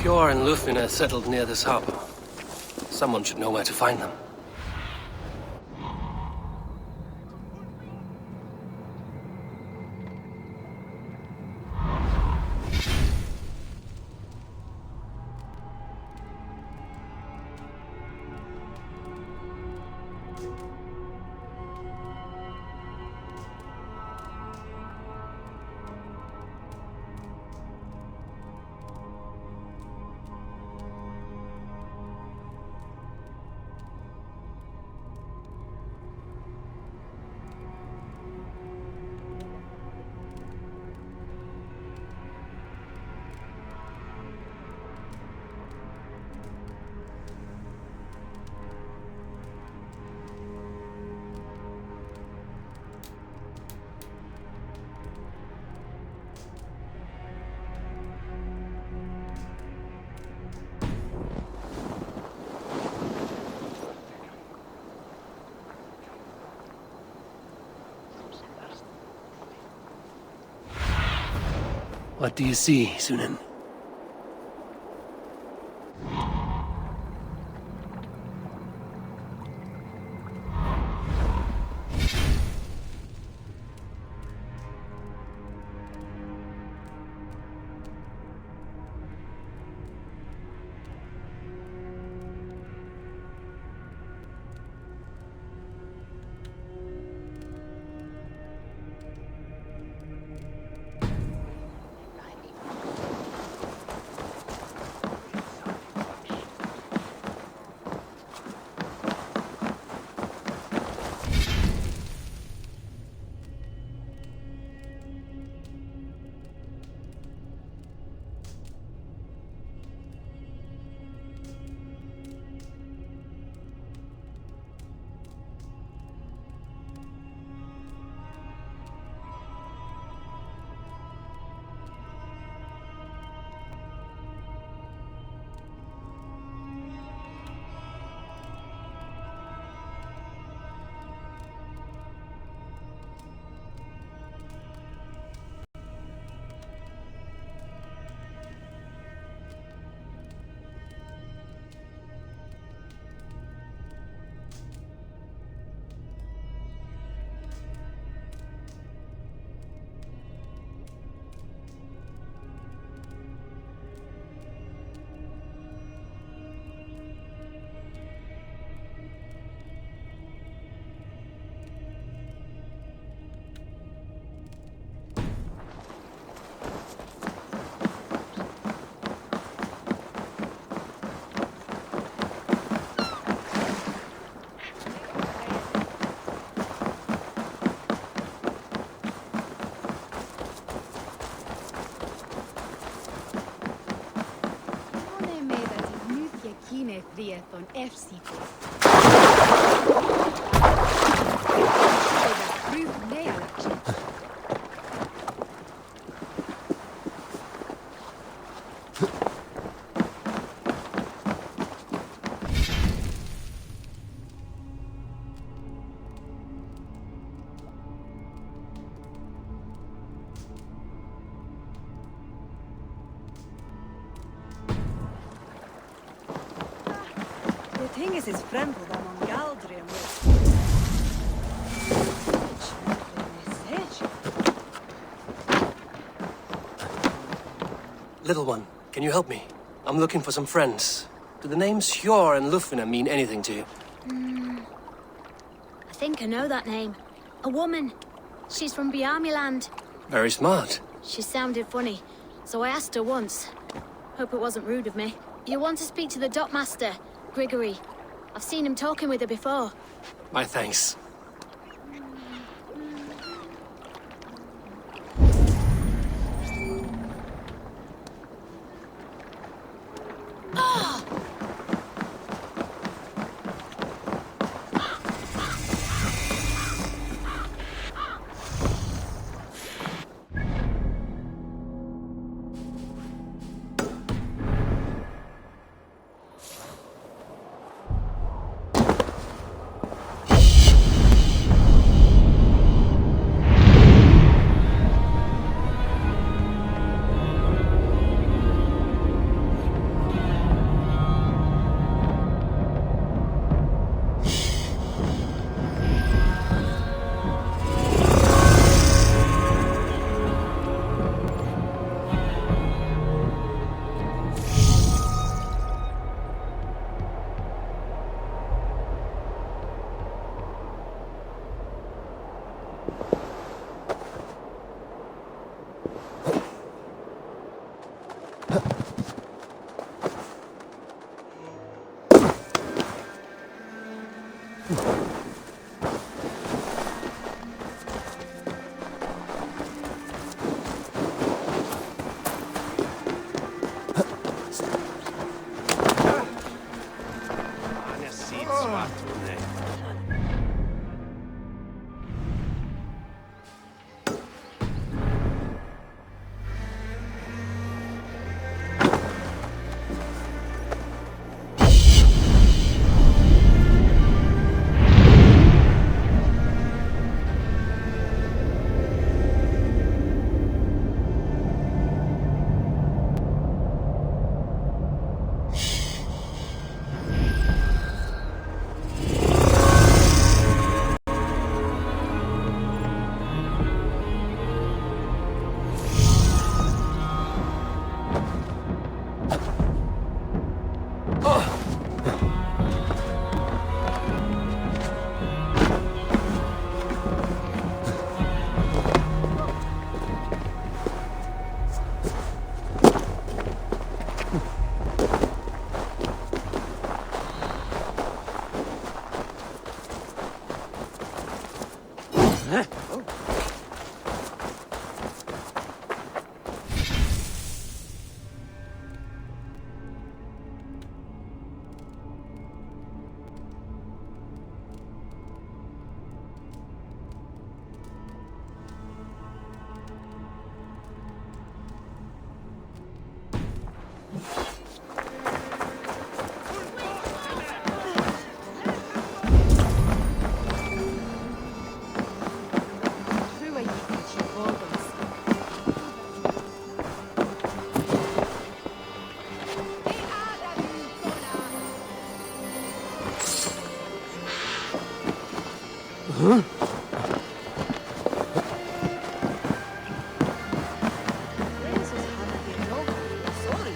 Pure and Lufina settled near this harbor. Someone should know where to find them. What do you see, Sunan? Von F-Sipo. Tinges is fremd vad man aldrig mot. Little one, can you help me? I'm looking for some friends. Do the names Hjor and Lufina mean anything to you? I think I know that name. A woman. She's from Biamiland. Very smart. She sounded funny, so I asked her once. Hope it wasn't rude of me. You want to speak to the dockmaster, Grigory. I've seen him talking with her before. My thanks. Who are you, Gucci Bourbons? Princess had been no sorry.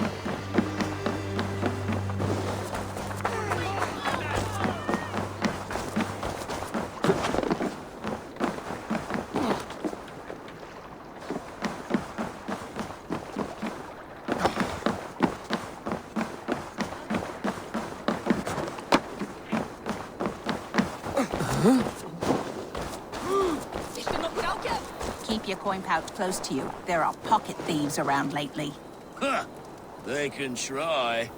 Keep your coin pouch close to you. There are pocket thieves around lately. Huh. They can try.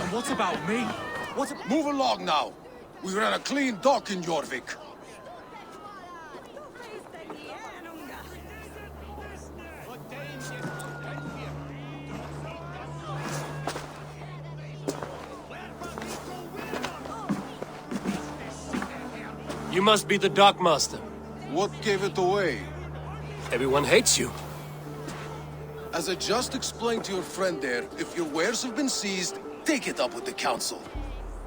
What about me? Move along now. We ran a clean dock in Jorvik. You must be the dockmaster. What gave it away? Everyone hates you. As I just explained to your friend there, if your wares have been seized, take it up with the council.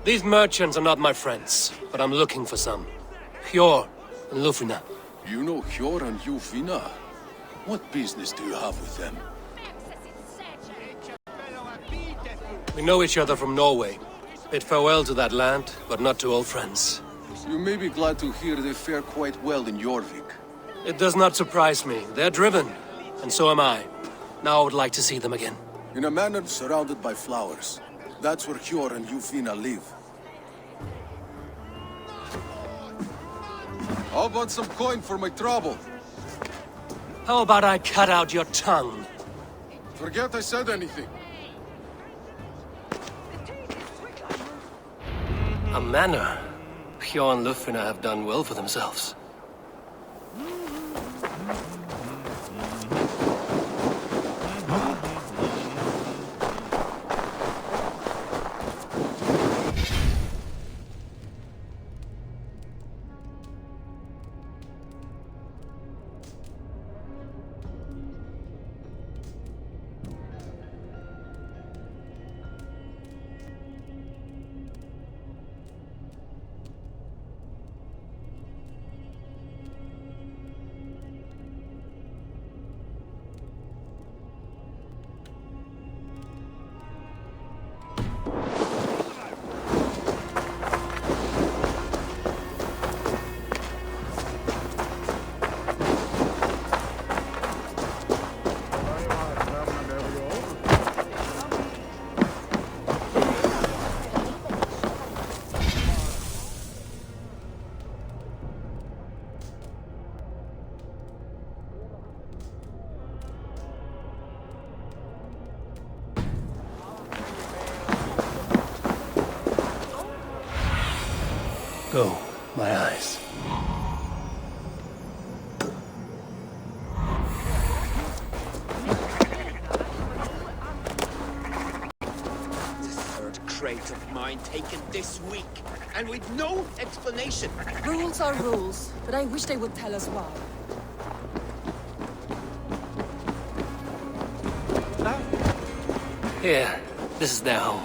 These merchants are not my friends, but I'm looking for some. Hjor and Lufina. You know Hjor and Jufina? What business do you have with them? We know each other from Norway. Bid farewell to that land, but not to old friends. You may be glad to hear they fare quite well in Jorvik. It does not surprise me. They're driven, and so am I. Now I would like to see them again. In a manor surrounded by flowers. That's where Hjor and Jufina live. How about some coin for my trouble? How about I cut out your tongue? Forget I said anything. A manor. Hjor and Lufina have done well for themselves. Go, my eyes. Third crate of mine taken this week, and with no explanation. Rules are rules, but I wish they would tell us why. Here, this is their home.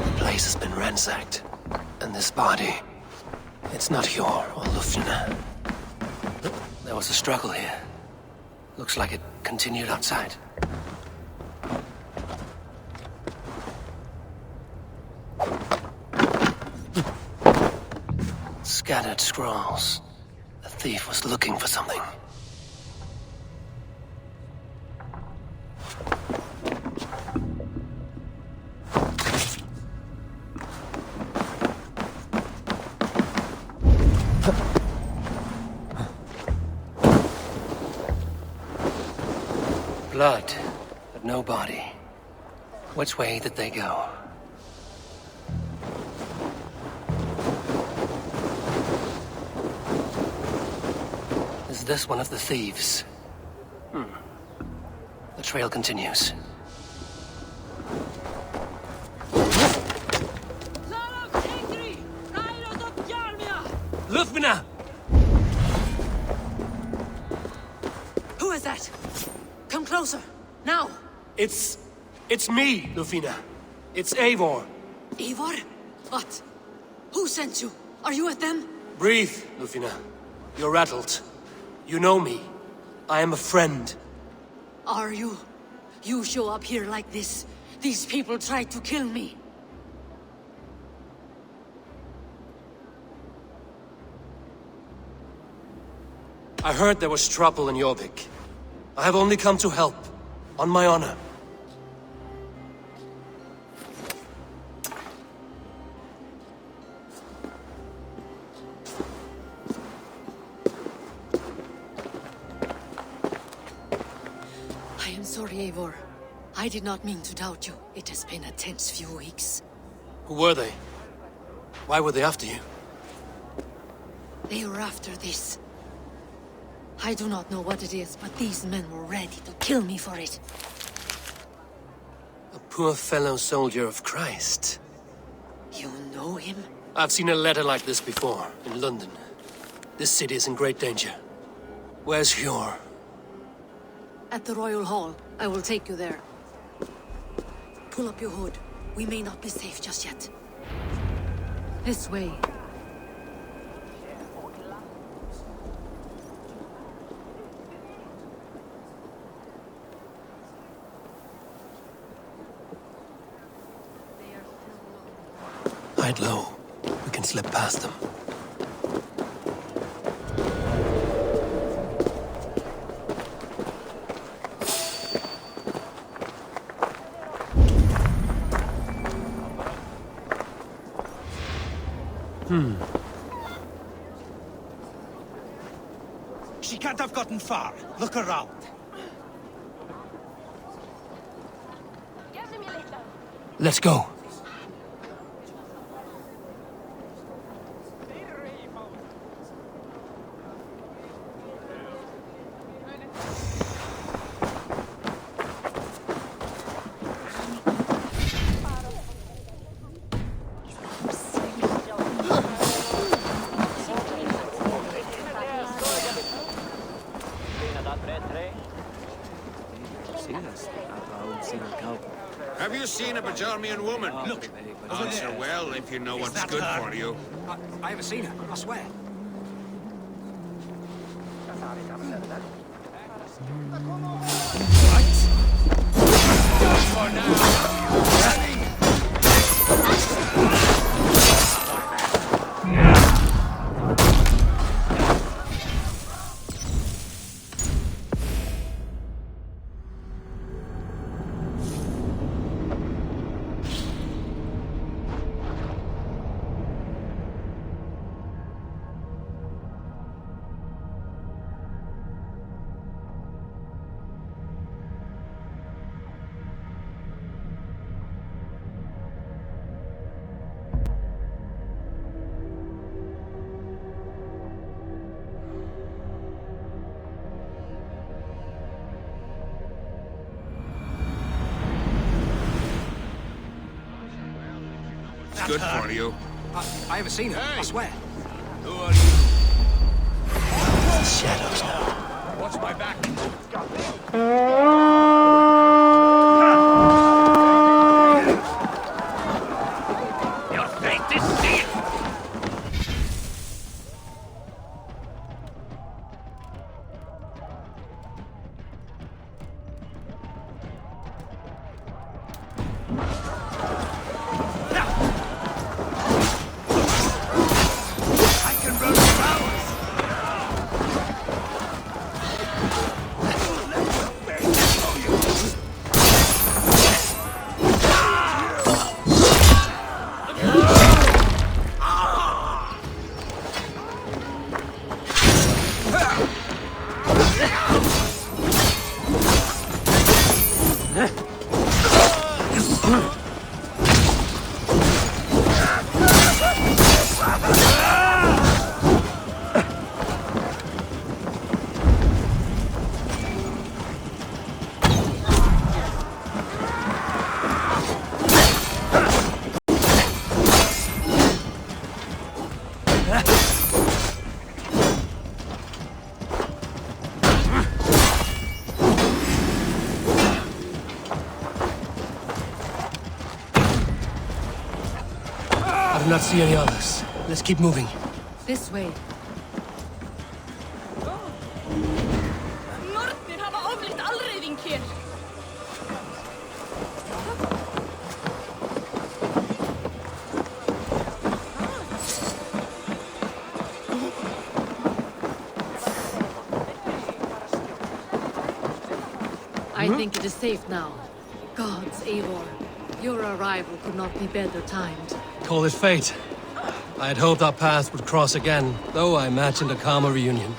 The place has been ransacked. And this body, it's not Hjor or Lufina. There was a struggle here. Looks like it continued outside. Scattered scrolls. The thief was looking for something. Blood, but no body. Which way did they go? Is this one of the thieves? The trail continues. Lufina! Who is that? Come closer, now! It's me, Lufina. It's Eivor. Eivor? What? Who sent you? Are you with them? Breathe, Lufina. You're rattled. You know me. I am a friend. Are you? You show up here like this. These people tried to kill me. I heard there was trouble in Jorvik. I have only come to help, on my honor. I am sorry, Eivor. I did not mean to doubt you. It has been a tense few weeks. Who were they? Why were they after you? They were after this. I do not know what it is, but these men were ready to kill me for it. A poor fellow soldier of Christ. You know him? I've seen a letter like this before, in London. This city is in great danger. Where's Hjor? At the Royal Hall. I will take you there. Pull up your hood. We may not be safe just yet. This way. Hide low. We can slip past them. She can't have gotten far. Look around. Let's go. Have you seen a Bajarmian woman? Look, answer well if you know what's good for you. I haven't seen her, I swear. For now. what's good for you. I haven't seen her, I swear. Who are you? Shadows now. Watch my back. Your fate is sealed! I can run for hours! I do not see any others. Let's keep moving. This way. Nornir hafa oflýtt alræðing hér. I think it is safe now. Gods, Eivor. Your arrival could not be better timed. Call it fate. I had hoped our paths would cross again, though I imagined a calmer reunion.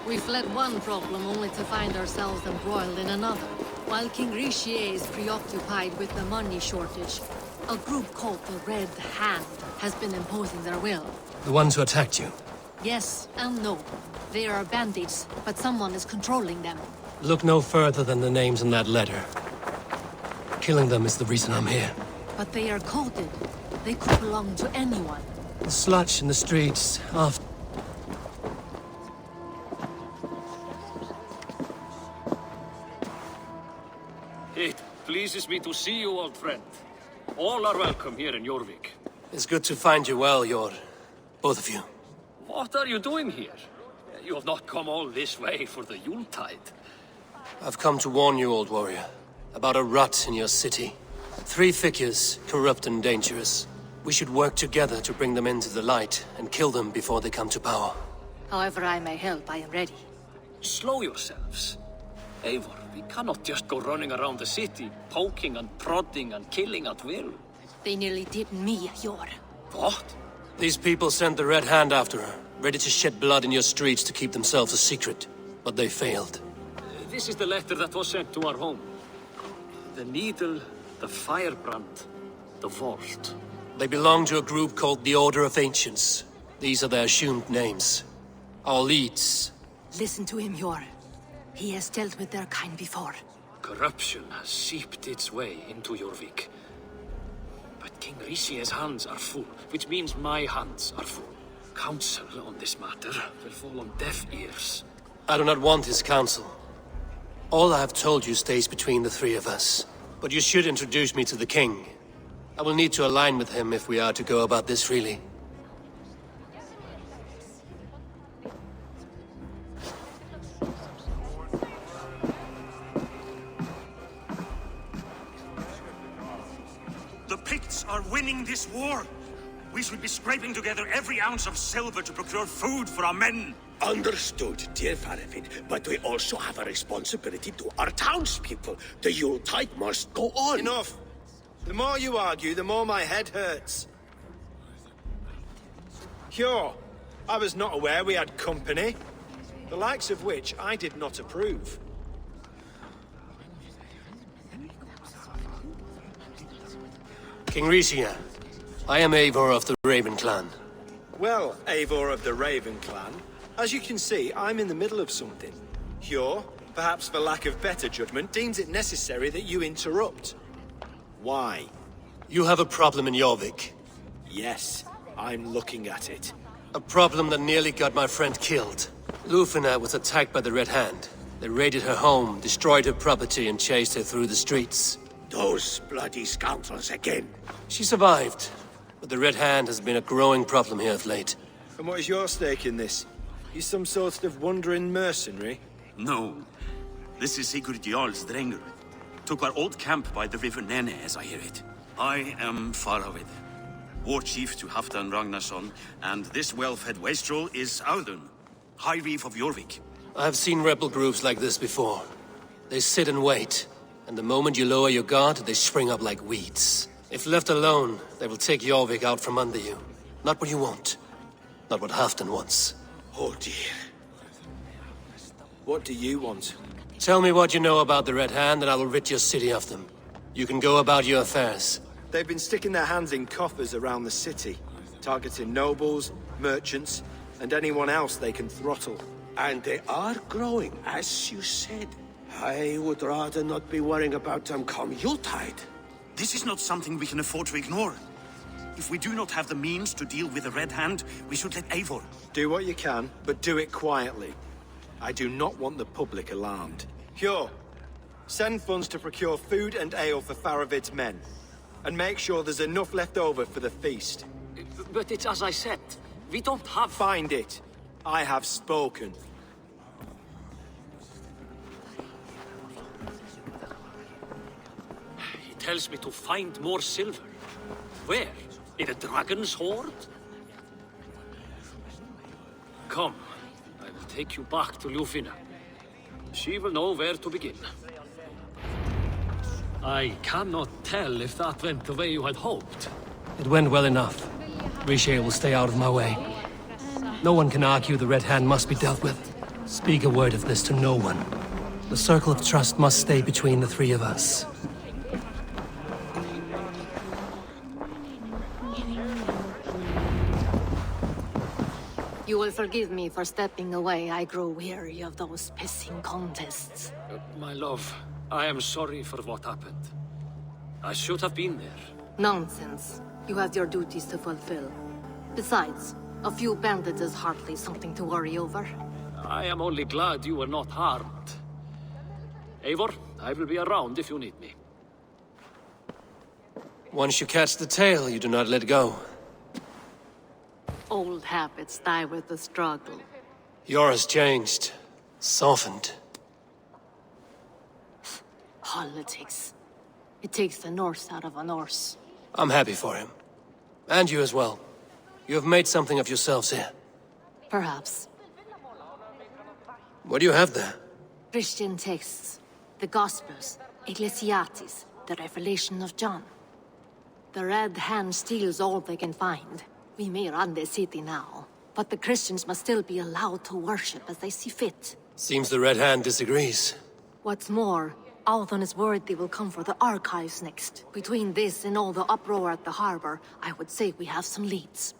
We fled one problem only to find ourselves embroiled in another. While King Richier is preoccupied with the money shortage, a group called the Red Hand has been imposing their will. The ones who attacked you. Yes and no. They are bandits, but someone is controlling them. Look no further than the names in that letter. Killing them is the reason I'm here. But they are coded. They could belong to anyone. The sludge in the streets, after... It pleases me to see you, old friend. All are welcome here in Jorvik. It's good to find you well, Yor. Both of you. What are you doing here? You have not come all this way for the Yuletide. I've come to warn you, old warrior, about a rot in your city. 3 figures, corrupt and dangerous. We should work together to bring them into the light and kill them before they come to power. However I may help, I am ready. Slow yourselves. Eivor, we cannot just go running around the city, poking and prodding and killing at will. They nearly did me, Yor. What? These people sent the Red Hand after her, ready to shed blood in your streets to keep themselves a secret. But they failed. This is the letter that was sent to our home. The needle, the firebrand, the vault. They belong to a group called the Order of Ancients. These are their assumed names. Our leads. Listen to him, Yor. He has dealt with their kind before. Corruption has seeped its way into Jorvik. But King Richier's hands are full, which means my hands are full. Counsel on this matter will fall on deaf ears. I do not want his counsel. All I have told you stays between the 3 of us. But you should introduce me to the king. I will need to align with him if we are to go about this freely. The Picts are winning this war. We should be scraping together every ounce of silver to procure food for our men. Understood, dear Faravin, but we also have a responsibility to our townspeople. The Yuletide must go on. Enough! The more you argue, the more my head hurts. Sure, I was not aware we had company, the likes of which I did not approve. King Ricia, I am Eivor of the Raven clan. Well, Eivor of the Raven clan, as you can see, I'm in the middle of something. Hjor, perhaps for lack of better judgment, deems it necessary that you interrupt. Why? You have a problem in Jorvik. Yes, I'm looking at it. A problem that nearly got my friend killed. Lufina was attacked by the Red Hand. They raided her home, destroyed her property, and chased her through the streets. Those bloody scoundrels again. She survived, but the Red Hand has been a growing problem here of late. And what is your stake in this? You some sort of wandering mercenary? No. This is Sigurd Jarl's Drenger. Took our old camp by the river Nene, as I hear it. I am Faraved, war chief to Halfdan Ragnarsson, and this well-fed wastrel is Audun, High Reeve of Jorvik. I've seen rebel groups like this before. They sit and wait, and the moment you lower your guard, they spring up like weeds. If left alone, they will take Jorvik out from under you. Not what you want. Not what Halfdan wants. Oh dear. What do you want? Tell me what you know about the Red Hand, and I will rid your city of them. You can go about your affairs. They've been sticking their hands in coffers around the city, targeting nobles, merchants, and anyone else they can throttle. And they are growing, as you said. I would rather not be worrying about them come Yuletide. This is not something we can afford to ignore. If we do not have the means to deal with the Red Hand, we should let Eivor. Do what you can, but do it quietly. I do not want the public alarmed. Hjor, send funds to procure food and ale for Faravid's men. And make sure there's enough left over for the feast. But it's as I said. We don't have... Find it. I have spoken. He tells me to find more silver. Where? In a dragon's hoard? Come, I will take you back to Lufina. She will know where to begin. I cannot tell if that went the way you had hoped. It went well enough. Riche will stay out of my way. No one can argue the Red Hand must be dealt with. Speak a word of this to no one. The circle of trust must stay between the three of us. You will forgive me for stepping away. I grow weary of those pissing contests. My love, I am sorry for what happened. I should have been there. Nonsense. You have your duties to fulfill. Besides, a few bandits is hardly something to worry over. I am only glad you were not harmed. Eivor, I will be around if you need me. Once you catch the tail, you do not let go. Old habits die with the struggle. Yours changed. Softened. Politics. It takes the Norse out of a Norse. I'm happy for him. And you as well. You have made something of yourselves here. Perhaps. What do you have there? Christian texts. The Gospels. Ecclesiastes. The Revelation of John. The Red Hand steals all they can find. We may run the city now, but the Christians must still be allowed to worship as they see fit. Seems the Red Hand disagrees. What's more, Althon is worried they will come for the archives next. Between this and all the uproar at the harbor, I would say we have some leads.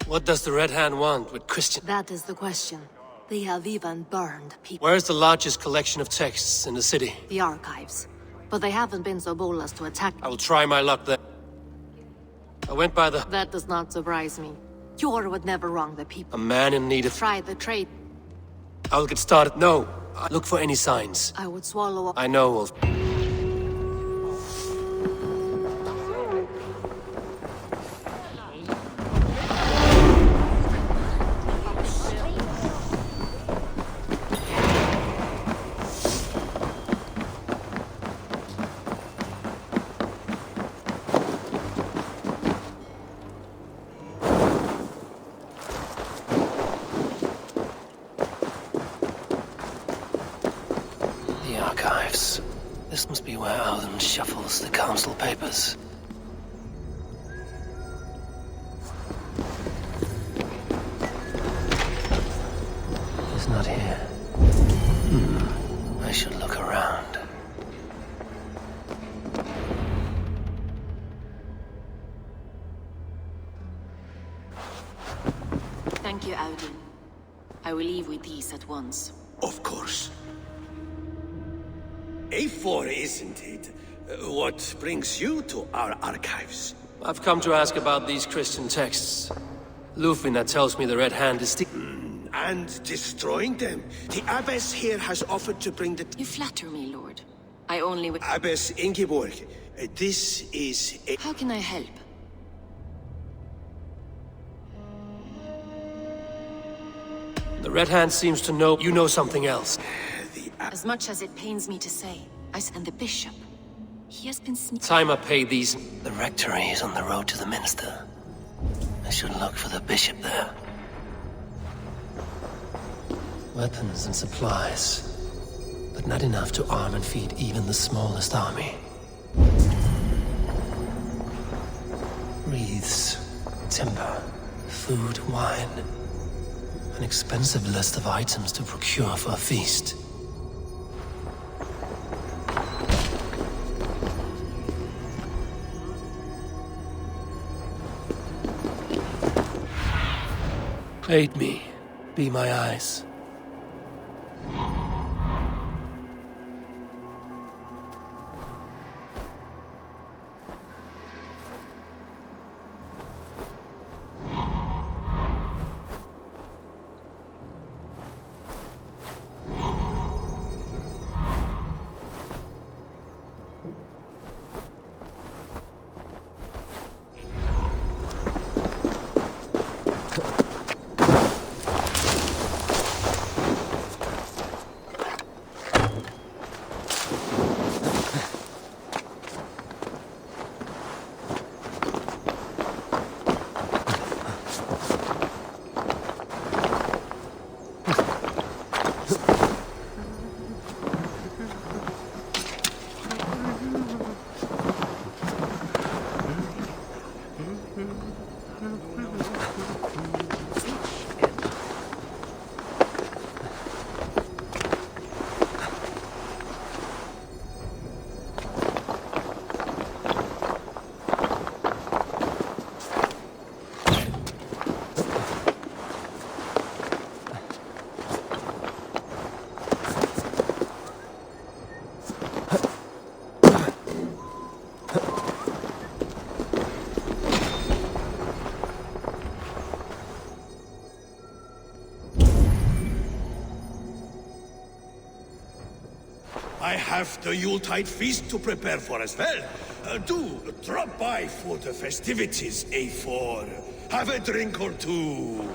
What does the Red Hand want with Christian? That is the question. They have even burned people. Where's the largest collection of texts in the city? The archives. But they haven't been so bold as to attack. I will try my luck there. I went by the... That does not surprise me. Yor would never wrong the people. A man in need of... Try the trade. I will get started. No. Look for any signs. I would swallow up. I know, Wolf. The archives. This must be where Alden shuffles the council papers. He's not here. I should look around. Thank you, Audun. I will leave with these at once. Of course. A4, isn't it? What brings you to our archives? I've come to ask about these Christian texts. Lufina tells me the Red Hand is and destroying them. The Abbess here has offered to bring the... You flatter me, Lord. I only... Abbess Ingeborg, this is a... How can I help? The Red Hand seems to know you know something else. As much as it pains me to say, and the bishop. He has been Time I pay these... The rectory is on the road to the minster. I should look for the bishop there. Weapons and supplies, but not enough to arm and feed even the smallest army. Wreaths, timber, food, wine. An expensive list of items to procure for a feast. Aid me. Be my eyes. I have the Yuletide feast to prepare for as well. Do drop by for the festivities, A4. Have a drink or two.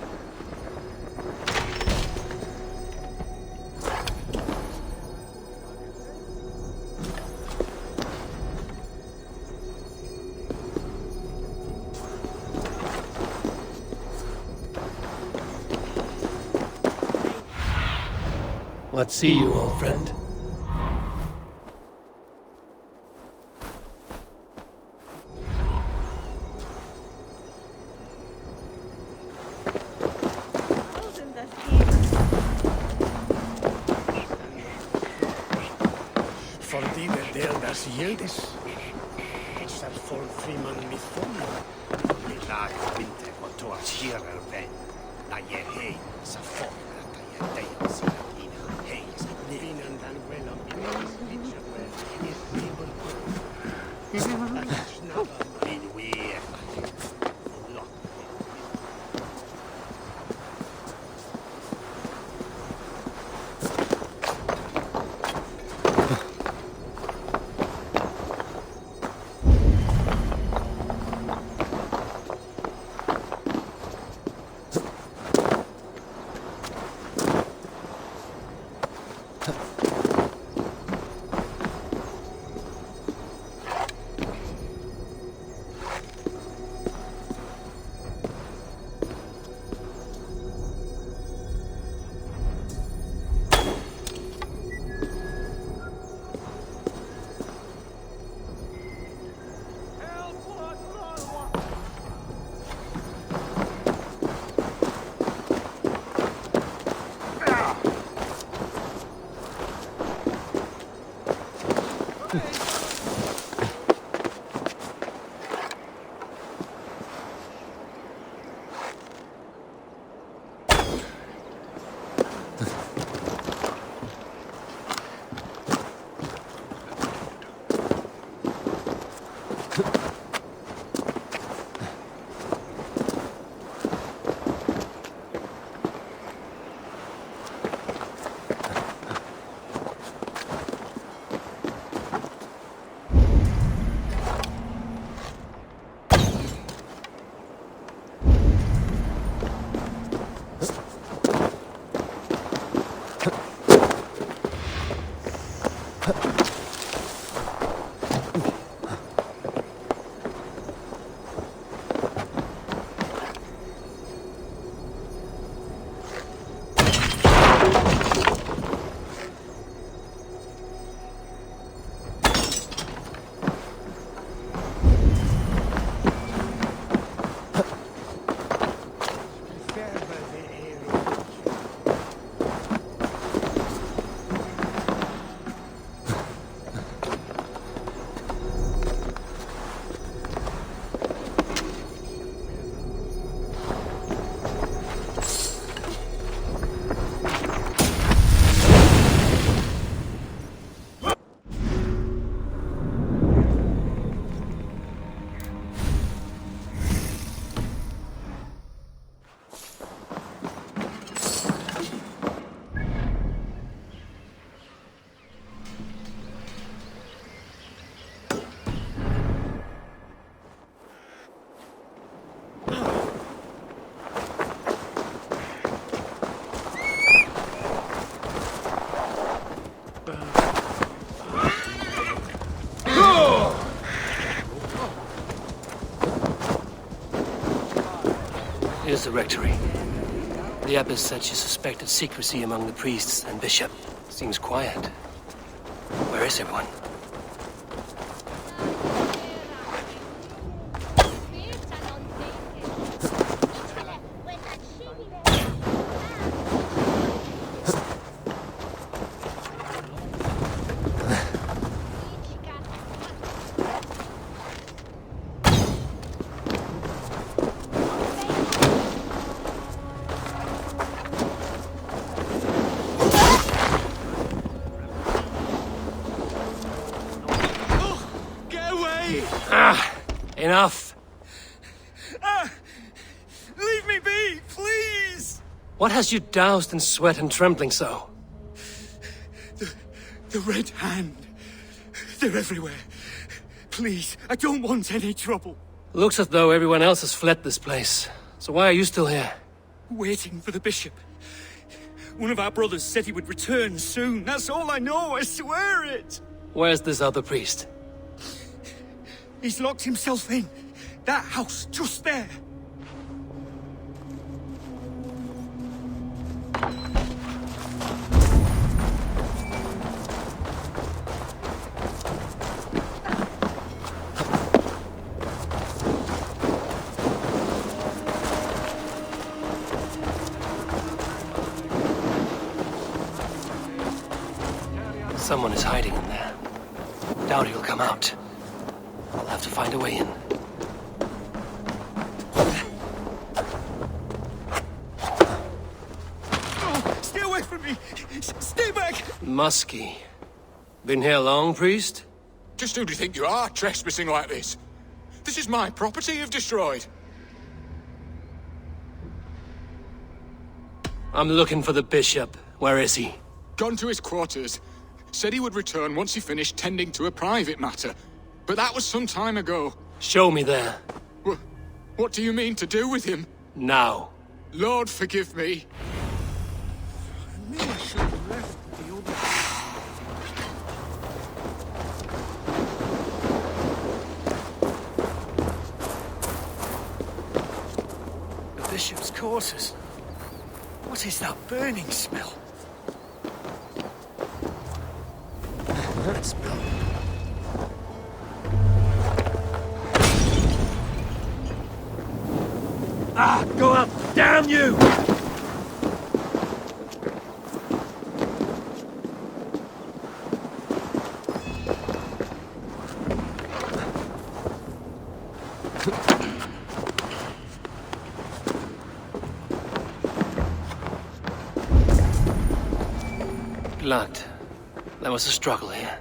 What see you, old friend? For die del das Yildiz. It's a full freeman mithon. Milag winter or to a cheerer ven. Na ye hey, sa fog at ye day si latina. Hey, living and well on the picture well. Is people good. Never been weird. Here's the rectory. The abbess said she suspected secrecy among the priests and bishop. Seems quiet. Where is everyone? Enough! Leave me be, please! What has you doused in sweat and trembling so? The Red Hand. They're everywhere. Please, I don't want any trouble. Looks as though everyone else has fled this place. So why are you still here? Waiting for the bishop. One of our brothers said he would return soon. That's all I know, I swear it! Where's this other priest? He's locked himself in. That house, just there. Someone is hiding in there. Doubt he'll come out. I'll have to find a way in. Oh, stay away from me! Stay back! Musky. Been here long, priest? Just who do you think you are, trespassing like this? This is my property you've destroyed. I'm looking for the bishop. Where is he? Gone to his quarters. Said he would return once he finished tending to a private matter. But that was some time ago. Show me there. What do you mean to do with him? Now. Lord, forgive me. I knew I should have left the old... The bishop's quarters. What is that burning smell? That smell. Ah, go up! Damn you! Blood. There was a struggle here.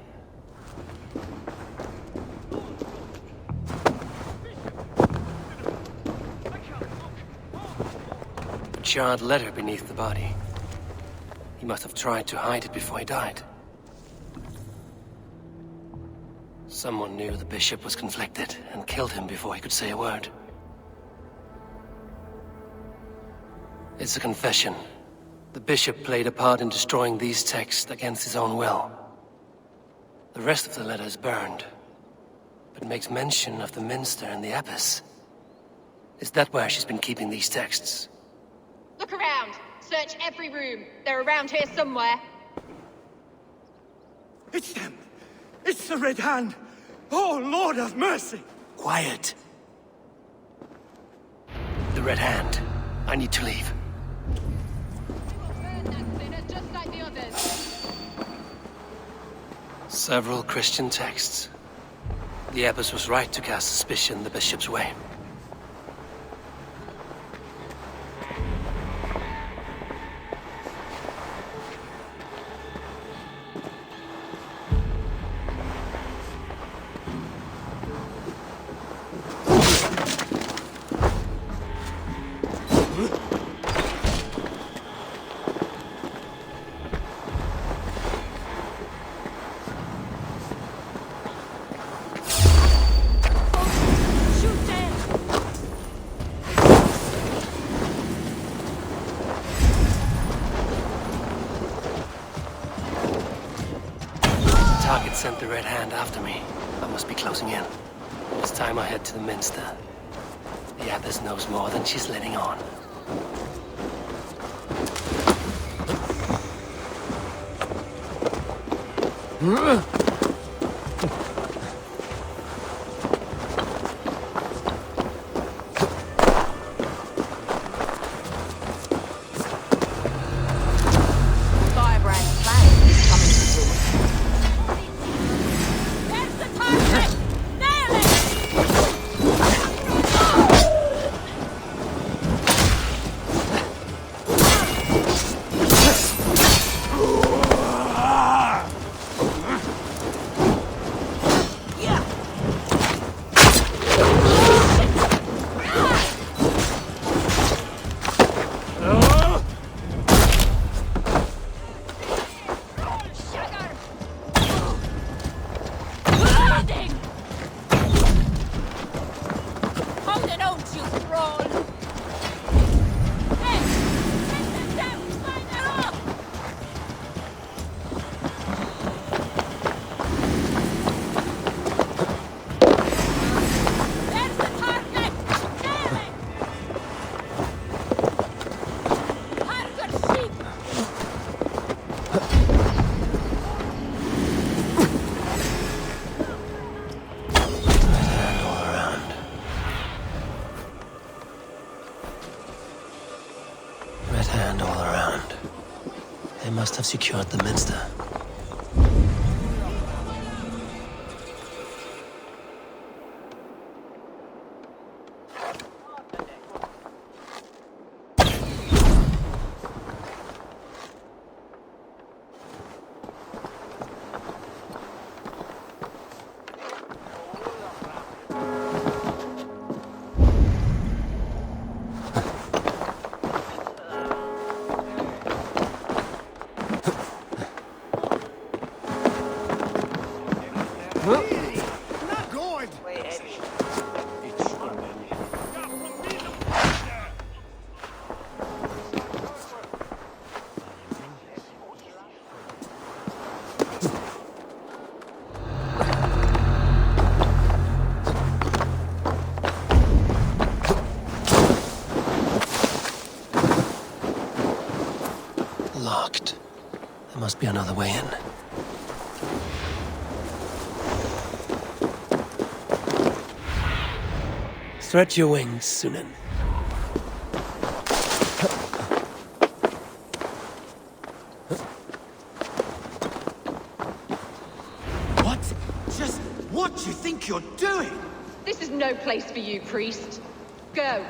A charred letter beneath the body. He must have tried to hide it before he died. Someone knew the bishop was conflicted and killed him before he could say a word. It's a confession. The bishop played a part in destroying these texts against his own will. The rest of the letter is burned, but makes mention of the minster and the abbess. Is that where she's been keeping these texts? Look around. Search every room. They're around here somewhere. It's them! It's the Red Hand! Oh, Lord have mercy! Quiet. The Red Hand. I need to leave. Burn that sinner just like the others. Several Christian texts. The abbess was right to cast suspicion the bishop's way. Target sent the Red Hand after me. I must be closing in. It's time I head to the minster. The abbess knows more than she's letting on. Firebrand's plan is coming through. There's the target! Nail it! Hold it on, you brawl! Hey! Take them down! Line them up! There's the target! Nail it! Target sheep! And all around. Red Hand all around. They must have secured the minster. Not good! Locked. There must be another way in. Stretch your wings, Sunan. What? Just what do you think you're doing? This is no place for you, priest. Go.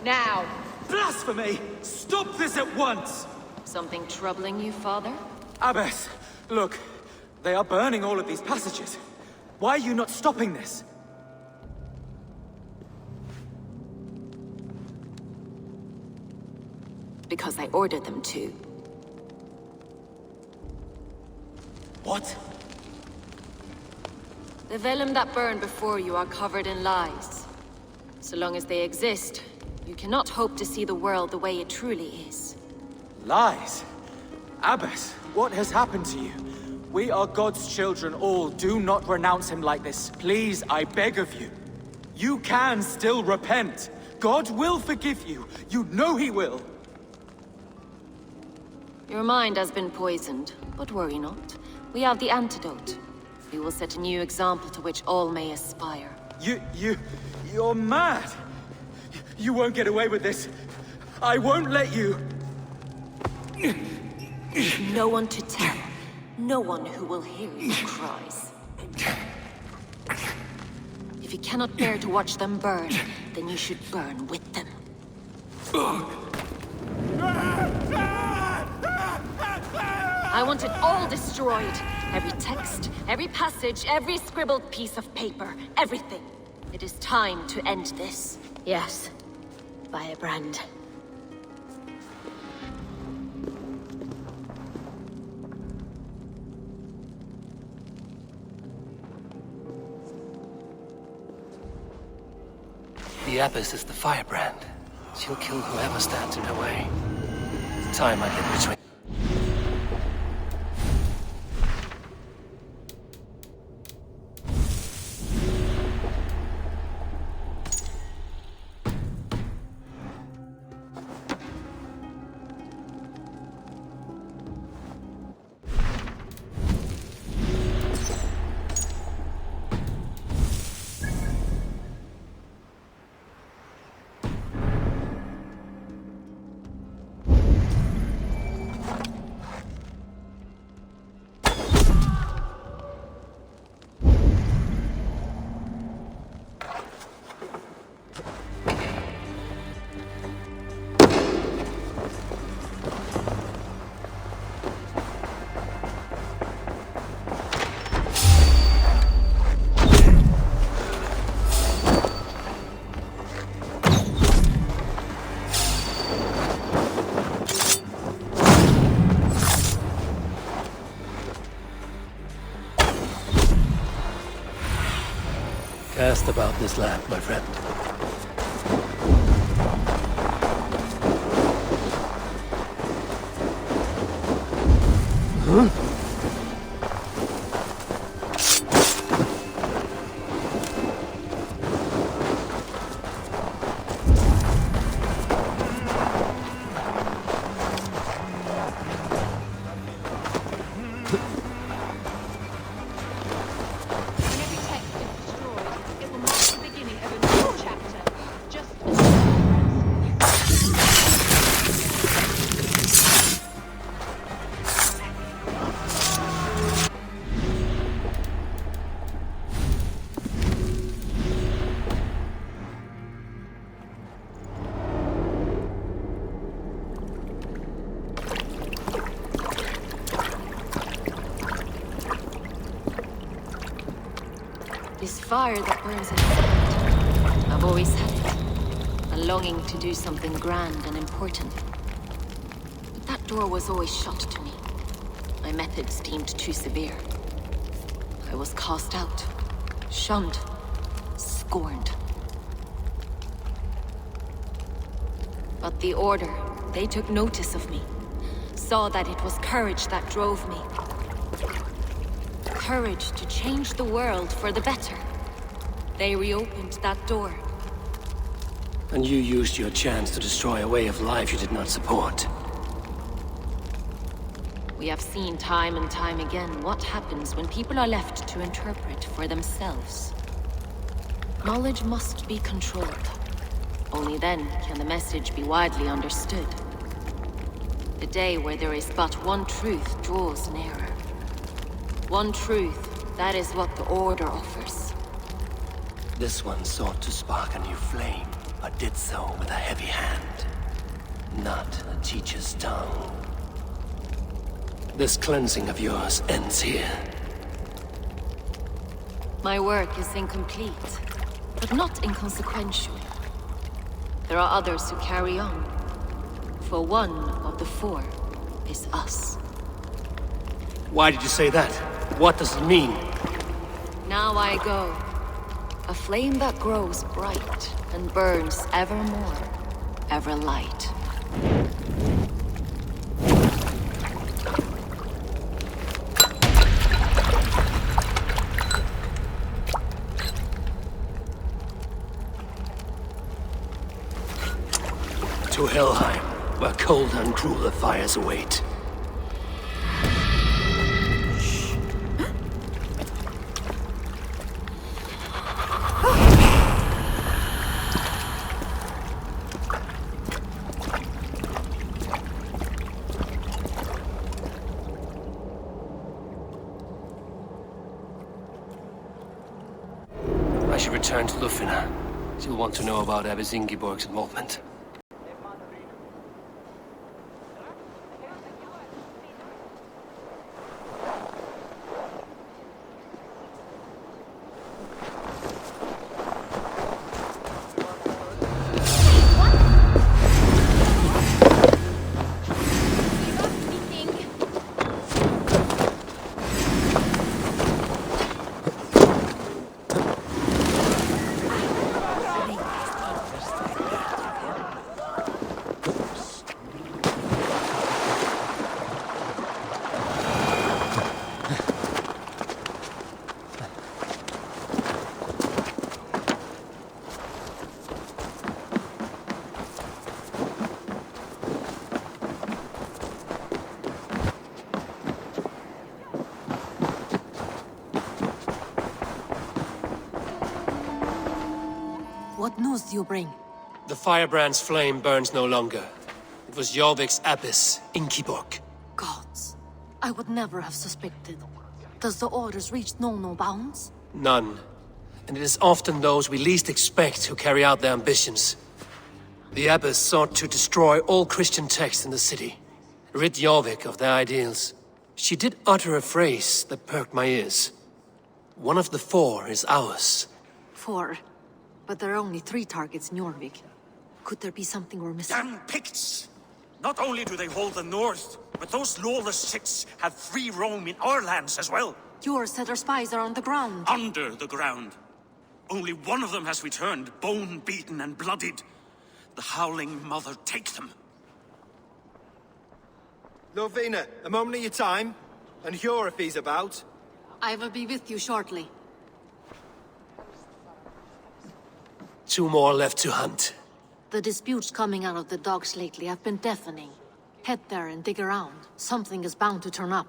Now. Blasphemy! Stop this at once! Something troubling you, Father? Abbess, look. They are burning all of these passages. Why are you not stopping this? Because I ordered them to. What? The vellum that burned before you are covered in lies. So long as they exist, you cannot hope to see the world the way it truly is. Lies? Abbess, what has happened to you? We are God's children all. Do not renounce him like this. Please, I beg of you. You can still repent. God will forgive you. You know he will. Your mind has been poisoned, but worry not. We have the antidote. We will set a new example to which all may aspire. You're mad! You won't get away with this. I won't let you! No one to tell. No one who will hear your cries. If you cannot bear to watch them burn, then you should burn with them. I want it all destroyed. Every text, every passage, every scribbled piece of paper, everything. It is time to end this. Yes. Firebrand. The Abbess is the firebrand. She'll kill whoever stands in her way. Time I get between. Cast about this land, my friend. Huh? This fire that burns inside. I've always had it. A longing to do something grand and important. But that door was always shut to me. My methods deemed too severe. I was cast out, shunned, scorned. But the Order, they took notice of me. Saw that it was courage that drove me. Courage to change the world for the better. They reopened that door. And you used your chance to destroy a way of life you did not support. We have seen time and time again what happens when people are left to interpret for themselves. Knowledge must be controlled. Only then can the message be widely understood. The day where there is but one truth draws nearer. One truth, that is what the Order offers. This one sought to spark a new flame, but did so with a heavy hand, not a teacher's tongue. This cleansing of yours ends here. My work is incomplete, but not inconsequential. There are others who carry on. For one of the four is us. Why did you say that? What does it mean? Now I go. A flame that grows bright and burns ever more, ever light. to Helheim, where colder and crueler fires await. I should return to Lufina. She'll want to know about Abbess Ingeborg's involvement. What news do you bring? The firebrand's flame burns no longer. It was Jorvik's abbess, Ingeborg. Gods, I would never have suspected. Does the orders reach no bounds? None. And it is often those we least expect who carry out their ambitions. The abbess sought to destroy all Christian texts in the city, rid Jorvik of their ideals. She did utter a phrase that perked my ears. One of the 4 is ours. 4? But there are only 3 targets in Jorvik. Could there be something we're missing? Damn Picts! Not only do they hold the north, but those lawless shits have free roam in our lands as well. Yours said our spies are on the ground. Under the ground. Only one of them has returned, bone-beaten and bloodied. The Howling Mother take them. Lovina, a moment of your time. And Hjor if he's about. I will be with you shortly. 2 more left to hunt. The disputes coming out of the docks lately have been deafening. Head there and dig around. Something is bound to turn up.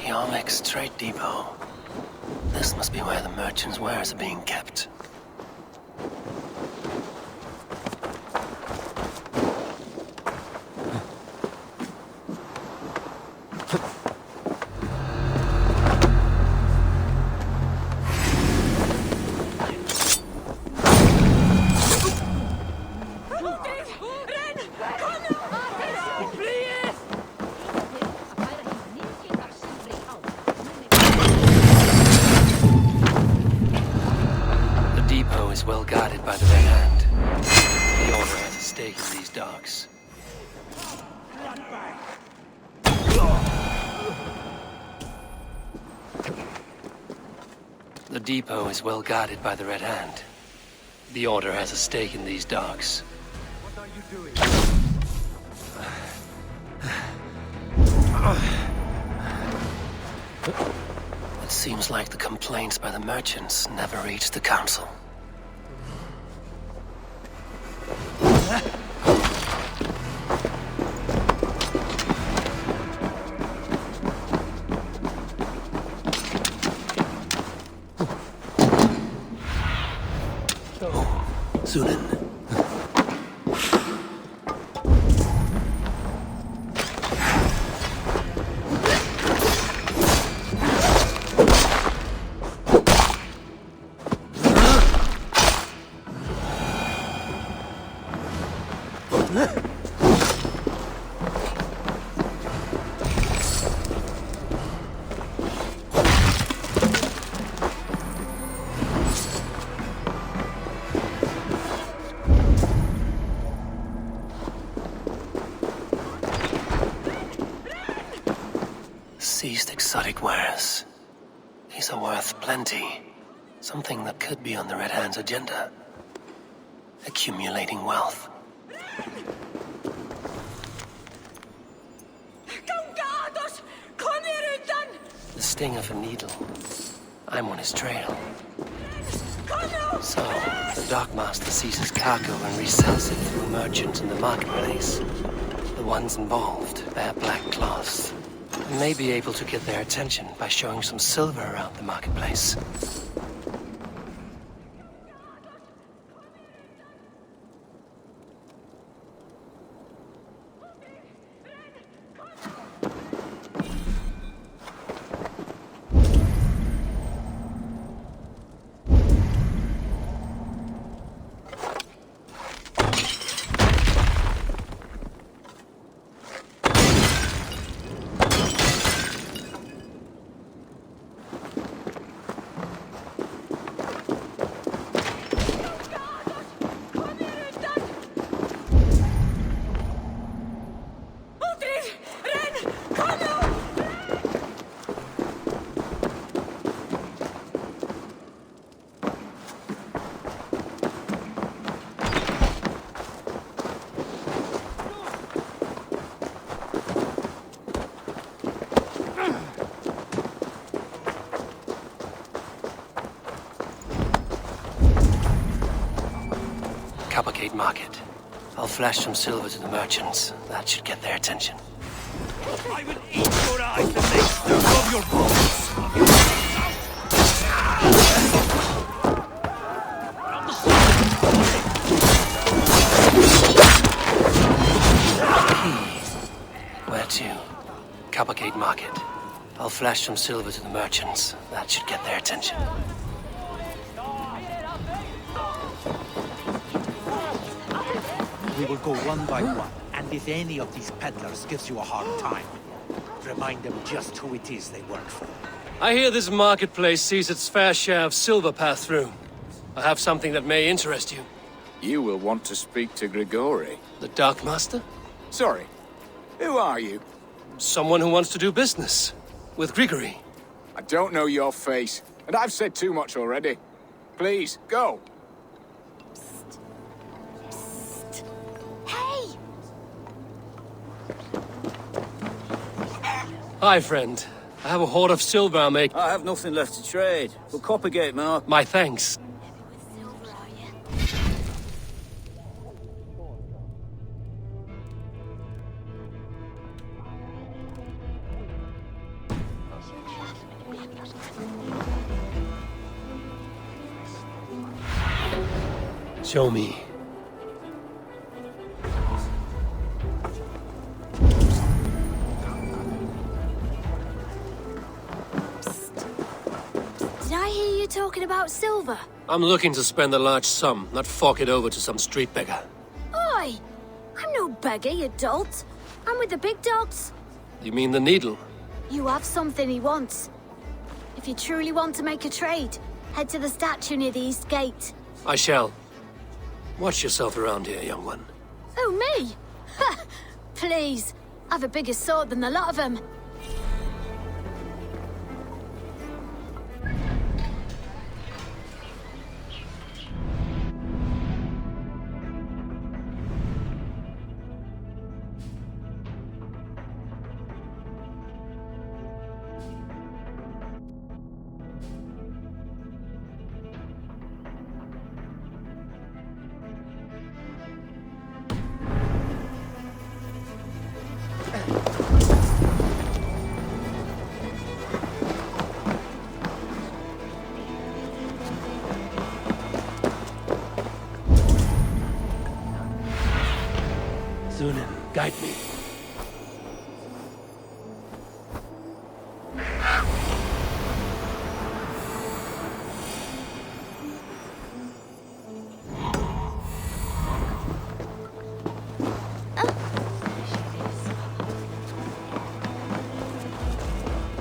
Jorvik's trade depot. This must be where the merchants' wares are being kept. Well guarded by the Red Hand. The Order has a stake in these docks. The depot is well guarded by the Red Hand. The Order has a stake in these docks. What are you doing? It seems like the complaints by the merchants never reached the council. Sunan. Seized exotic wares. He These are worth plenty. Something that could be on the Red Hand's agenda. Accumulating wealth. The sting of a needle. I'm on his trail. So, the Dockmaster seizes cargo and resells it through merchants in the marketplace. The ones involved bear black cloths. And may be able to get their attention by showing some silver around the marketplace. Coppergate Market. I'll flash some silver to the merchants. That should get their attention. I will eat your eyes and make soup of your bones! Where to? Coppergate Market. I'll flash some silver to the merchants. That should get their attention. We will go one by one, and if any of these peddlers gives you a hard time, remind them just who it is they work for. I hear this marketplace sees its fair share of silver pass through. I have something that may interest you. You will want to speak to Grigori. The Darkmaster? Sorry. Who are you? Someone who wants to do business. With Grigori. I don't know your face, and I've said too much already. Please, go. Hi, friend. I have a hoard of silver I'll make. I have nothing left to trade. But Coppergate, Mark. My thanks. Show me. Did I hear you talking about silver? I'm looking to spend a large sum, not fork it over to some street beggar. Oi! I'm no beggar, you dolt. I'm with the big dogs. You mean the needle? You have something he wants. If you truly want to make a trade, head to the statue near the east gate. I shall. Watch yourself around here, young one. Oh, me? Ha! Please. I've a bigger sword than the lot of them. Zunin, guide me.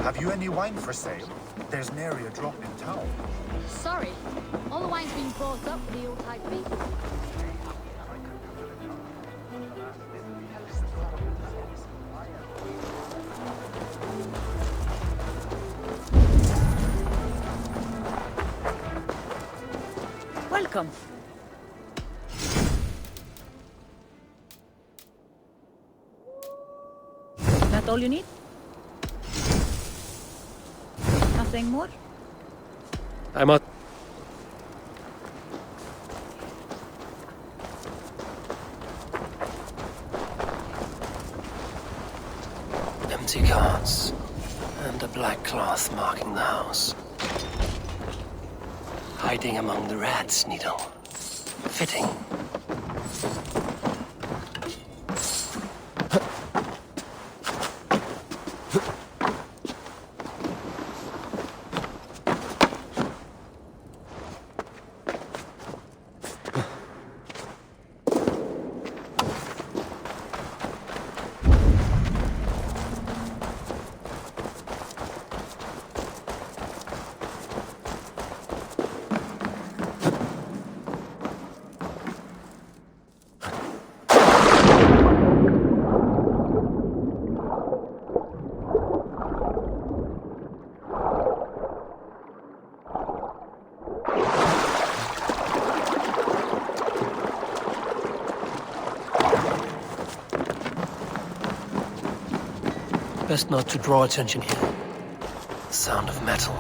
Have you any wine for sale? There's nary a drop in town. Sorry. All the wine's been bought up for the old-type people. Welcome. That all you need? Nothing more? I'm out. Empty carts, and a black cloth marking the house. Hiding among the rats, Needle. Fitting. Best not to draw attention here. The sound of metal.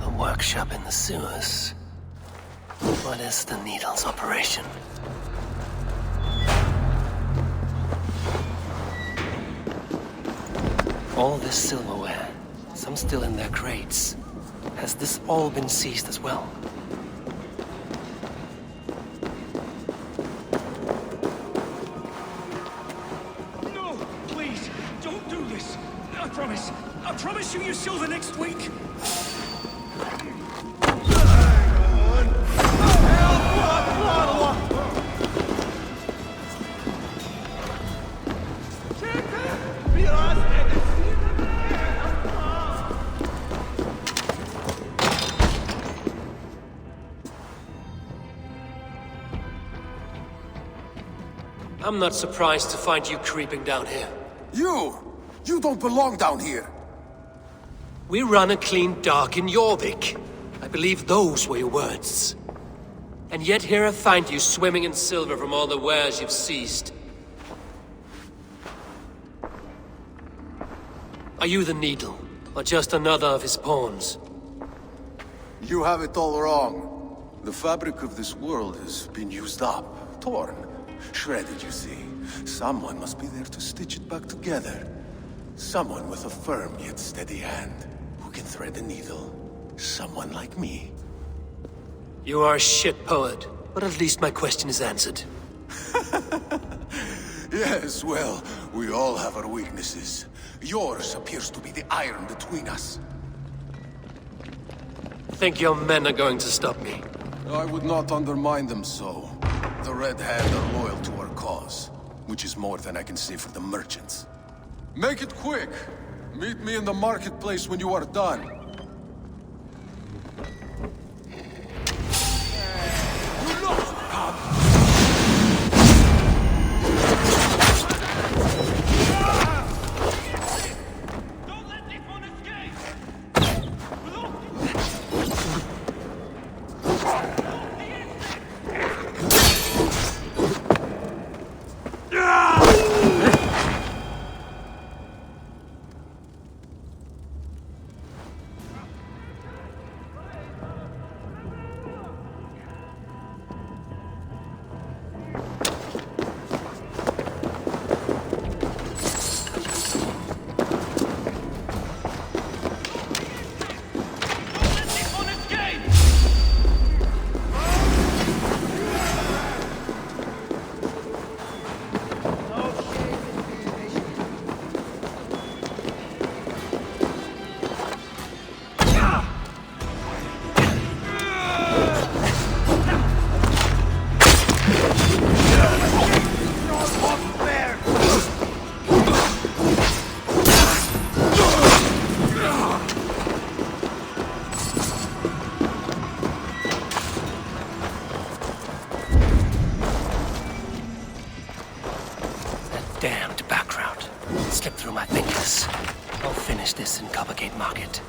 A workshop in the sewers. What is the Needle's operation? All this silverware, some still in their crates. Has this all been seized as well? I promise you your silver next week. I'm not surprised to find you creeping down here. You don't belong down here! We run a clean dock in Jorvik. I believe those were your words. And yet here I find you swimming in silver from all the wares you've seized. Are you the Needle, or just another of his pawns? You have it all wrong. The fabric of this world has been used up, torn, shredded, you see. Someone must be there to stitch it back together. Someone with a firm yet steady hand, who can thread the needle. Someone like me. You are a shit poet, but at least my question is answered. Yes, well, we all have our weaknesses. Yours appears to be the iron between us. Think your men are going to stop me? I would not undermine them so. The Red Hand are loyal to our cause, which is more than I can say for the merchants. Make it quick! Meet me in the marketplace when you are done. Damned background. Slipped through my fingers. I'll finish this in Coppergate Market.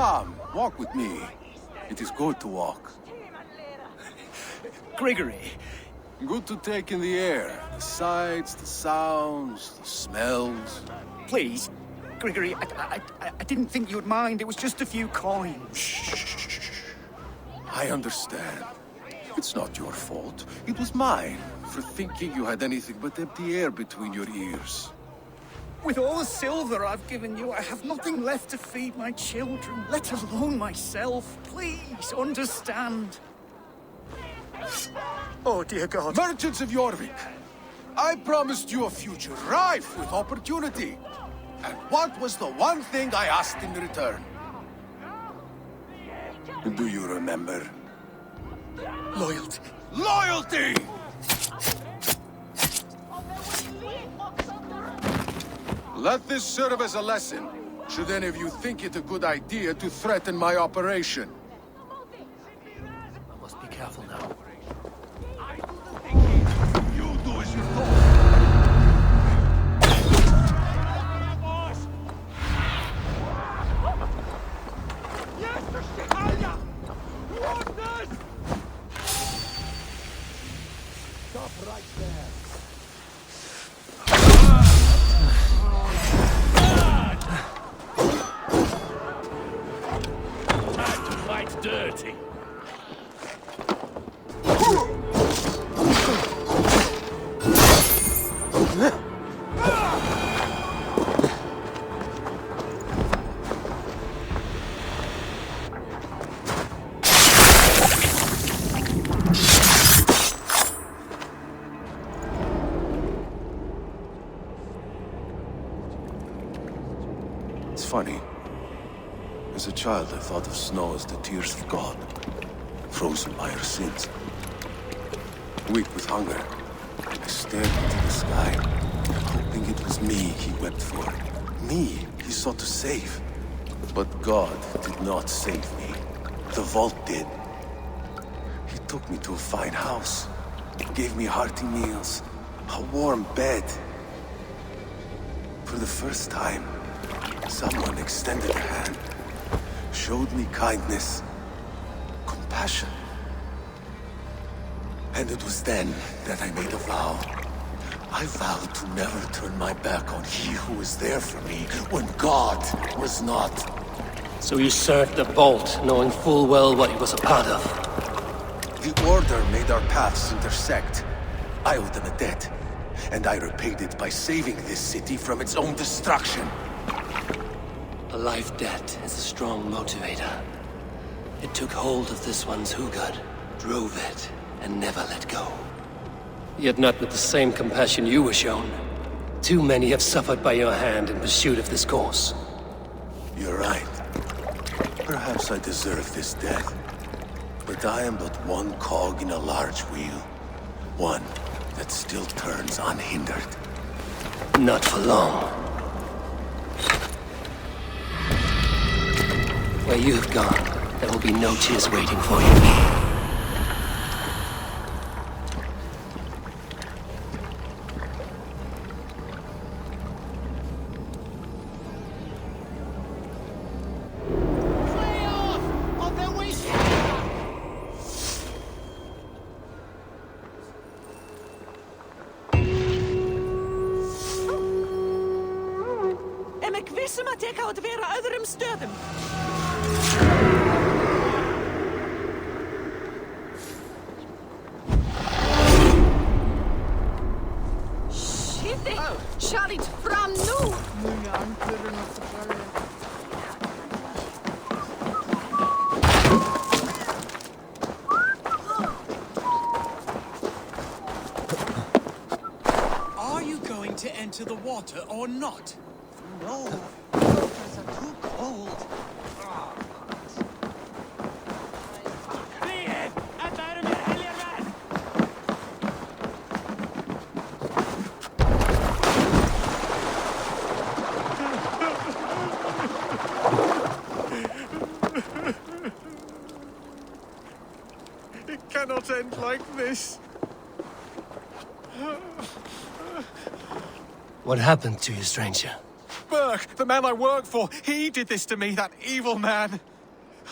Come, walk with me. It is good to walk. Grigory. Good to take in the air. The sights, the sounds, the smells. Please, Grigory, I didn't think you would mind. It was just a few coins. Shh. I understand. It's not your fault. It was mine, for thinking you had anything but empty air between your ears. With all the silver I've given you, I have nothing left to feed my children, let alone myself. Please, understand. Oh, dear God. Merchants of Jorvik, I promised you a future rife with opportunity. And what was the one thing I asked in return? Do you remember? Loyalty. Loyalty! Let this serve as a lesson, should any of you think it a good idea to threaten my operation. I must be careful now. You do as you thought. Stop right there. Time to fight dirty. It's funny. As a child, I thought of snow as the tears of God, frozen by our sins. Weak with hunger, I stared into the sky, hoping it was me he wept for. Me he sought to save. But God did not save me. The vault did. He took me to a fine house, gave me hearty meals, a warm bed. For the first time, someone extended a hand, showed me kindness, compassion. And it was then that I made a vow. I vowed to never turn my back on he who was there for me when God was not. So you served the Vault, knowing full well what it was a part of. The Order made our paths intersect. I owed them a debt, and I repaid it by saving this city from its own destruction. A life debt is a strong motivator. It took hold of this one's Hugad, drove it, and never let go. Yet not with the same compassion you were shown. Too many have suffered by your hand in pursuit of this course. You're right. Perhaps I deserve this death. But I am but one cog in a large wheel. One that still turns unhindered. Not for long. Where you have gone, there will be no tears waiting for you. Are you going to enter the water or not? No, the waters are too cold. It cannot end like this. What happened to you, stranger? Burke, the man I work for, he did this to me, that evil man.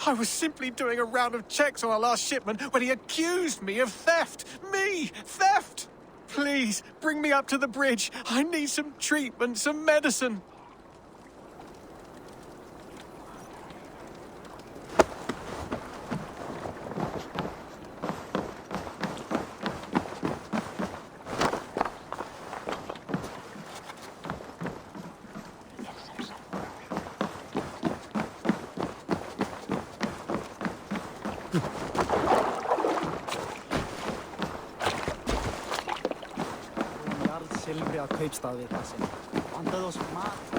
I was simply doing a round of checks on our last shipment when he accused me of theft. Me! Theft! Please, bring me up to the bridge. I need some treatment, some medicine. Silfri á kaupstað við það sinn. Vandaði oss mat.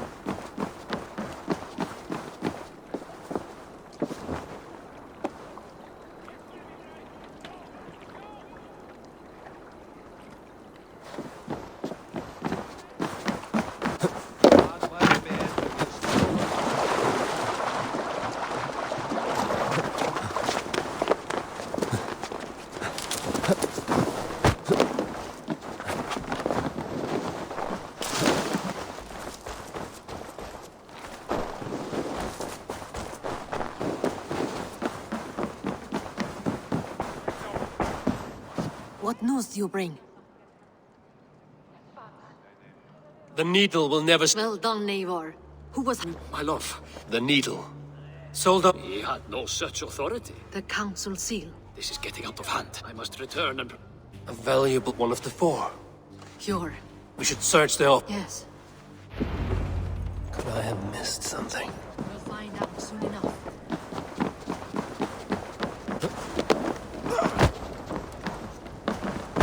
What news do you bring? The needle will never... Well done, Eivor. Who was... My love, the needle. Sold up... He had no such authority. The council seal. This is getting out of hand. I must return and... A valuable one of the four. Cure. We should search the... Yes. Could I have missed something? We'll find out soon enough.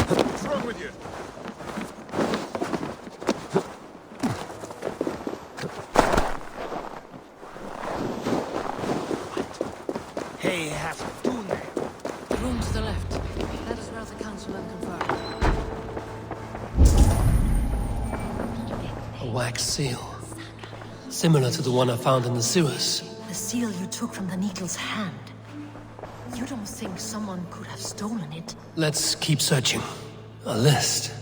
What's wrong with you? Hey, have to do that. Room to the left. That is where the council have confirmed. A wax seal. Similar to the one I found in the sewers. The seal you took from the needle's hand. You don't think someone could have stolen it? Let's keep searching. A list.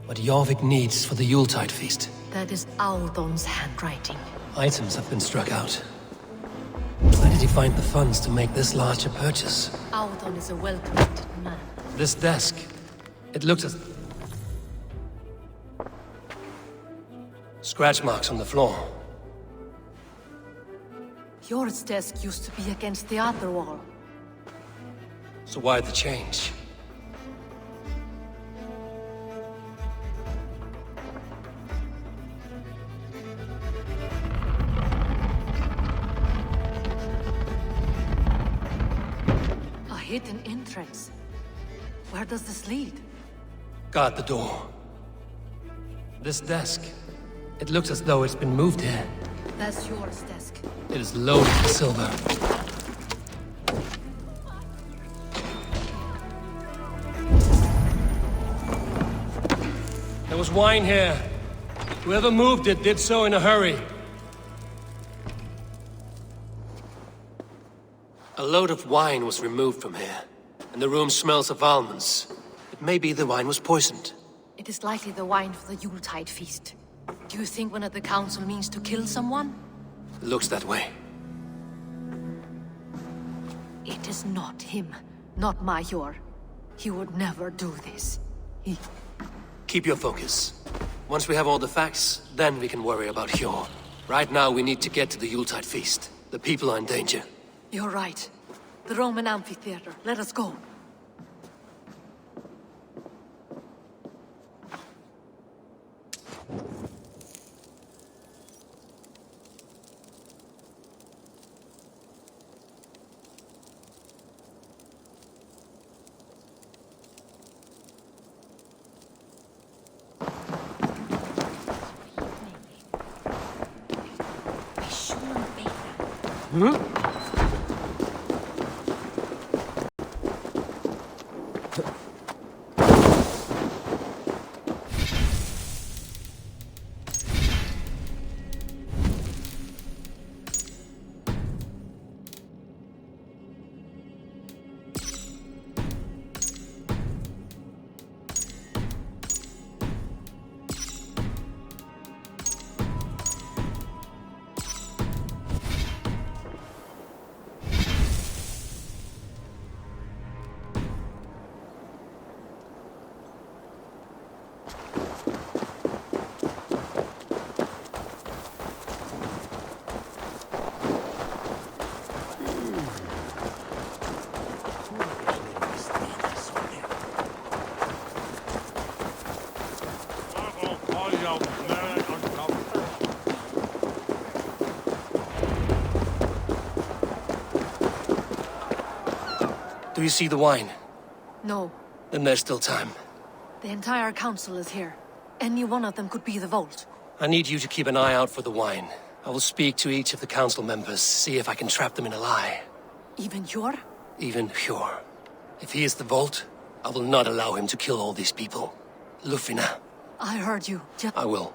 What Jorvik needs for the Yuletide feast. That is Aldon's handwriting. Items have been struck out. Where did he find the funds to make this larger purchase? Aldon is a well-connected man. This desk. It looks as... Scratch marks on the floor. Yours desk used to be against the other wall. So why the change? A hidden entrance. Where does this lead? Guard the door. This desk. It looks as though it's been moved here. That's yours desk. It is loaded with silver. There was wine here. Whoever moved it did so in a hurry. A load of wine was removed from here, and the room smells of almonds. It may be the wine was poisoned. It is likely the wine for the Yuletide feast. Do you think one of the council means to kill someone? It looks that way. It is not him, not Major. He would never do this. He... Keep your focus. Once we have all the facts, then we can worry about Hjor. Right now, we need to get to the Yuletide feast. The people are in danger. You're right. The Roman amphitheater. Let us go. Hmm? Do you see the wine? No. Then there's still time. The entire council is here. Any one of them could be the vault. I need you to keep an eye out for the wine. I will speak to each of the council members, see if I can trap them in a lie. Even Hjor? Even Hjor. If he is the vault, I will not allow him to kill all these people. Lufina. I heard you. I will.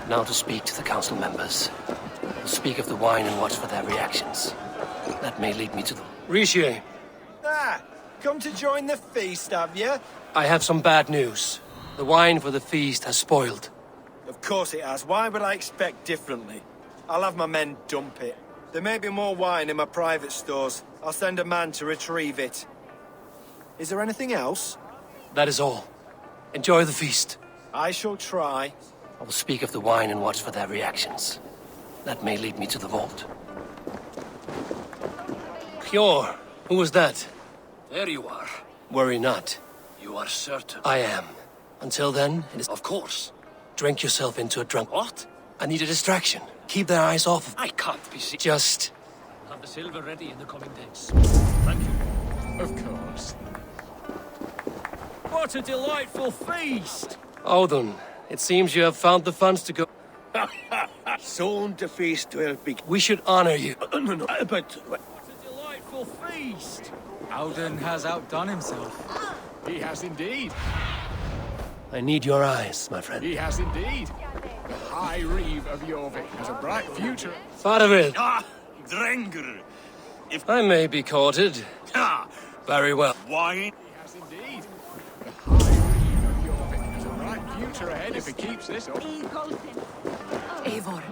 Now to speak to the council members. We'll speak of the wine and watch for their reactions. That may lead me to the... Rishi! Ah! Come to join the feast, have you? I have some bad news. The wine for the feast has spoiled. Of course it has. Why would I expect differently? I'll have my men dump it. There may be more wine in my private stores. I'll send a man to retrieve it. Is there anything else? That is all. Enjoy the feast. I shall try. I will speak of the wine and watch for their reactions. That may lead me to the vault. Hjor, who was that? There you are. Worry not. You are certain? I am. Until then, it is... Of course. Drink yourself into a drunk... What? I need a distraction. Keep their eyes off of... I can't be seen. Just... Have the silver ready in the coming days. Thank you. Of course. What a delightful feast! Audun, it seems you have found the funds to go... Soon the feast will begin. We should honor you. No, but... What a delightful feast! Audun has outdone himself. He has indeed. I need your eyes, my friend. He has indeed. The High Reeve of Jorvik has a bright future. Faravid! Ah, Drenger! If I may be courted. Ah, very well. Wine? He has indeed. The High Reeve of Jorvik has a bright future ahead if he keeps this up. Eivor,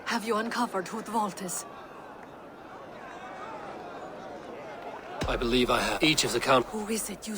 have you uncovered who the vault is? I believe I have. Each of the count... Who is it you...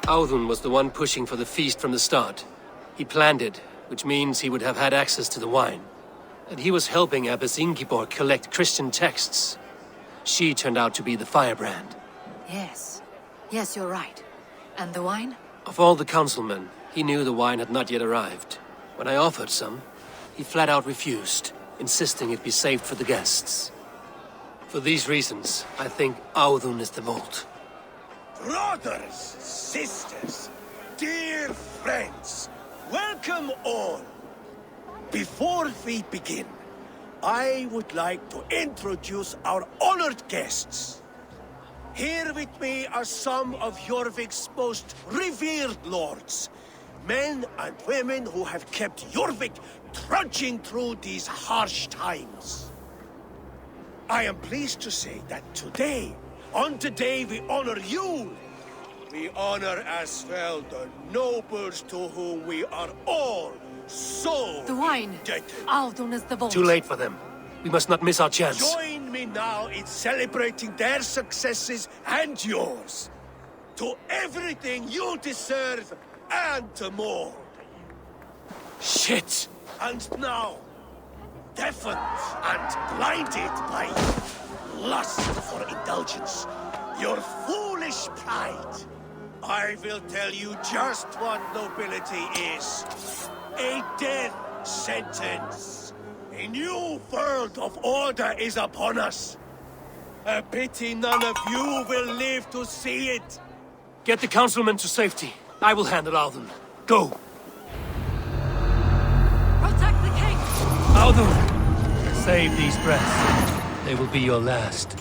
Audun was the one pushing for the feast from the start. He planned it, which means he would have had access to the wine. And he was helping Abbess Ingibor collect Christian texts. She turned out to be the firebrand. Yes. Yes, you're right. And the wine? Of all the councilmen, he knew the wine had not yet arrived. When I offered some, he flat out refused, insisting it be saved for the guests. For these reasons, I think Audun is the vault. Brothers, sisters, dear friends, welcome all. Before we begin, I would like to introduce our honored guests. Here with me are some of Jorvik's most revered lords, men and women who have kept Jorvik trudging through these harsh times. I am pleased to say that today, on the day we honor you, we honor as well the nobles to whom we are all so The wine! indebted. Audun is the vault. Too late for them. We must not miss our chance. Join me now in celebrating their successes and yours. To everything you deserve and more. Shit! And now, deafened and blinded by lust for indulgence, your foolish pride, I will tell you just what nobility is. A death sentence. A new world of order is upon us. A pity none of you will live to see it. Get the councilmen to safety. I will handle Audun. Go! Protect the king! Audun! Save these breaths. They will be your last.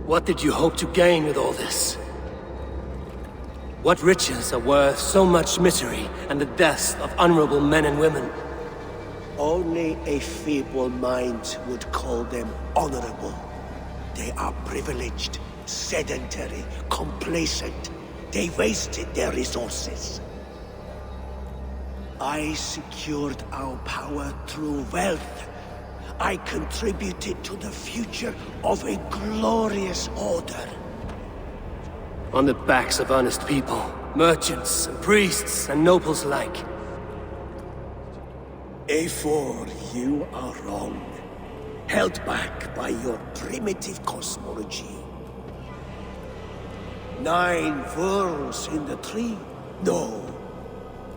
What did you hope to gain with all this? What riches are worth so much misery and the deaths of honorable men and women? Only a feeble mind would call them honorable. They are privileged, sedentary, complacent. They wasted their resources. I secured our power through wealth. I contributed to the future of a glorious order. On the backs of honest people, merchants and priests and nobles alike. Eivor, you are wrong. Held back by your primitive cosmology. 9 worlds in the tree? No.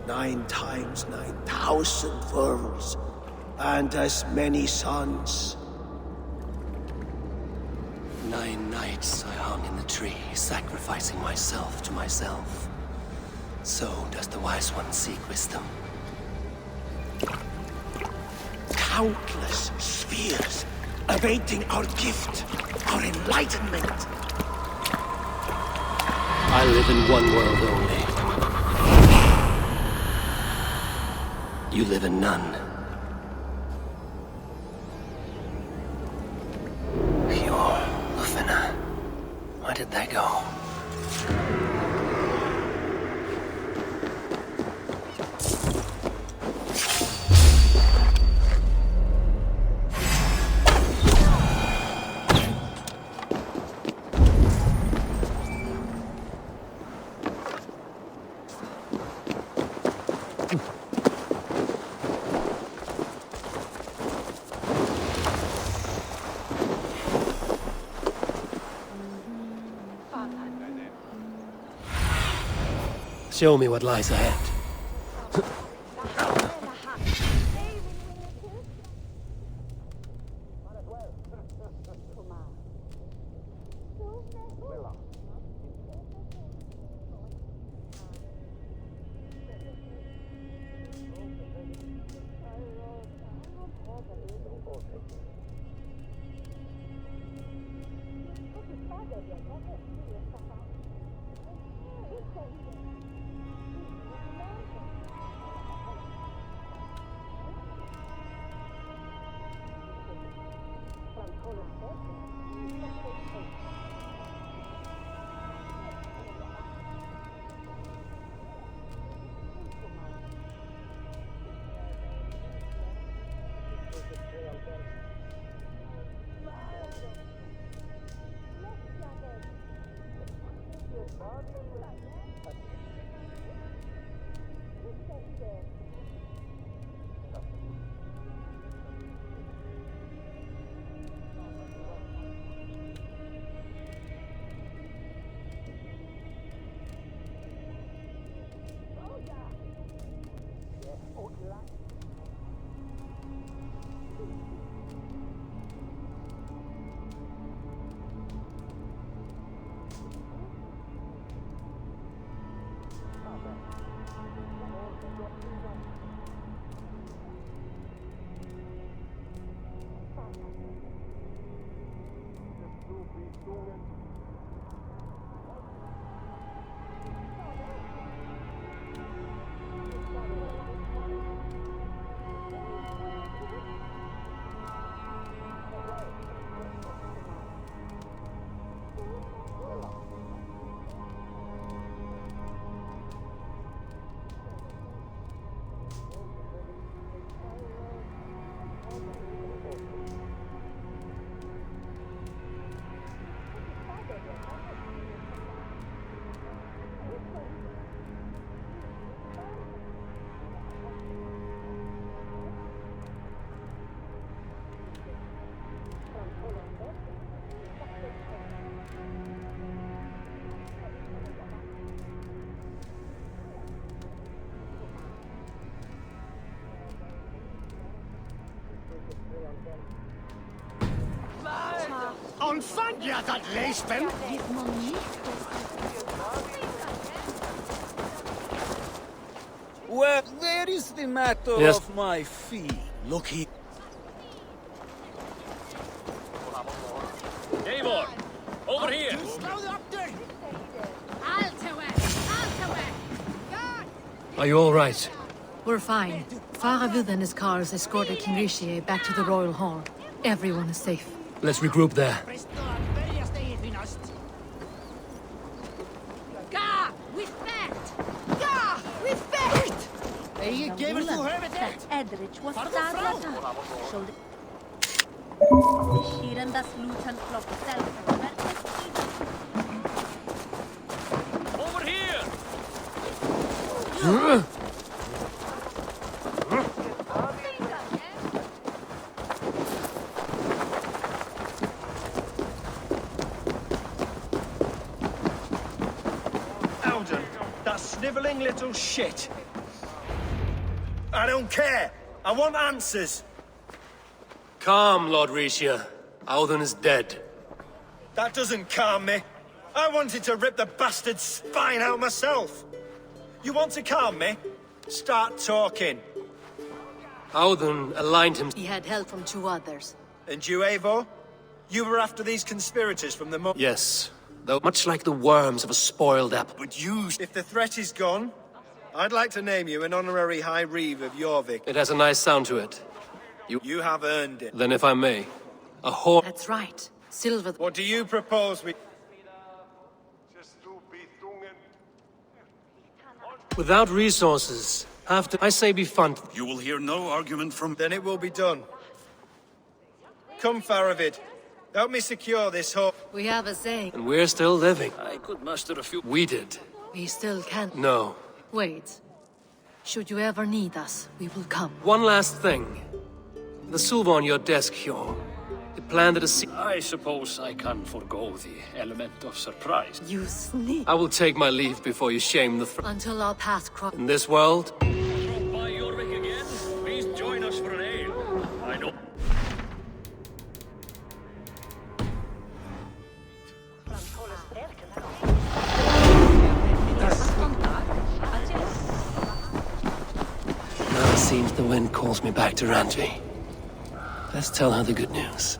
9 times 9,000 worlds. And as many suns. 9 nights I hung in the tree, sacrificing myself to myself. So does the Wise One seek wisdom. Countless spheres, awaiting our gift, our enlightenment. I live in one world only. You live in none. Pure Lufina. Where did they go? Show me what lies ahead. Onfang je dat leespen? Well, there is the matter Yes. of my fee. Look here. Eivor, Over here! Are you all right? We're fine. Faravid and his cars escorted King Rishi back to the Royal Hall. Everyone is safe. Let's regroup there. Ga! We fect! Ga! We fect! Jeg giver to her med det. Edrich was Shoulder. Shiren das Lutan Klopp Over here! Alden, that snivelling little shit. I don't care. I want answers. Calm, Lord Rishia. Alden is dead. That doesn't calm me. I wanted to rip the bastard's spine out myself. You want to calm me? Start talking. Alden aligned him. He had help from 2 others. And you, Eivor? You were after these conspirators from the Yes, though much like the worms of a spoiled apple. But you... If the threat is gone, I'd like to name you an honorary High Reeve of Jorvik. It has a nice sound to it. You have earned it. Then if I may, a whore... That's right. Silver... What do you propose we... Without resources, I say be fun. You will hear no argument from... Then it will be done. Come, Faravid. Help me secure this hole. We have a saying. And we're still living. I could muster a few... We did. We still can. No. Wait. Should you ever need us, we will come. One last thing. The silver on your desk, Hjor. It planted a seed. I suppose I can forgo the element of surprise. You sneak. I will take my leave before you shame the Until our paths cross. In this world? Drop by Jorvik again? Please join us for an ale. I know... Now it seems the wind calls me back to Randvi. Let's tell her the good news.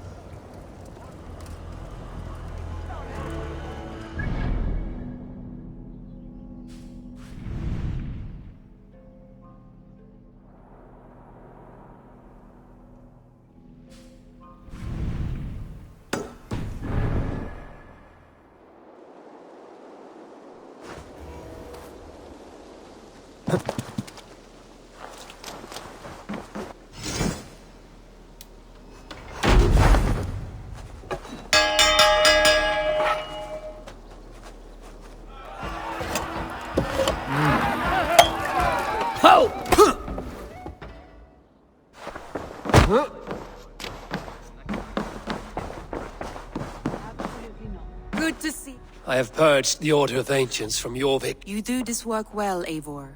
Good to see. I have purged the Order of Ancients from Jorvik. You do this work well, Eivor.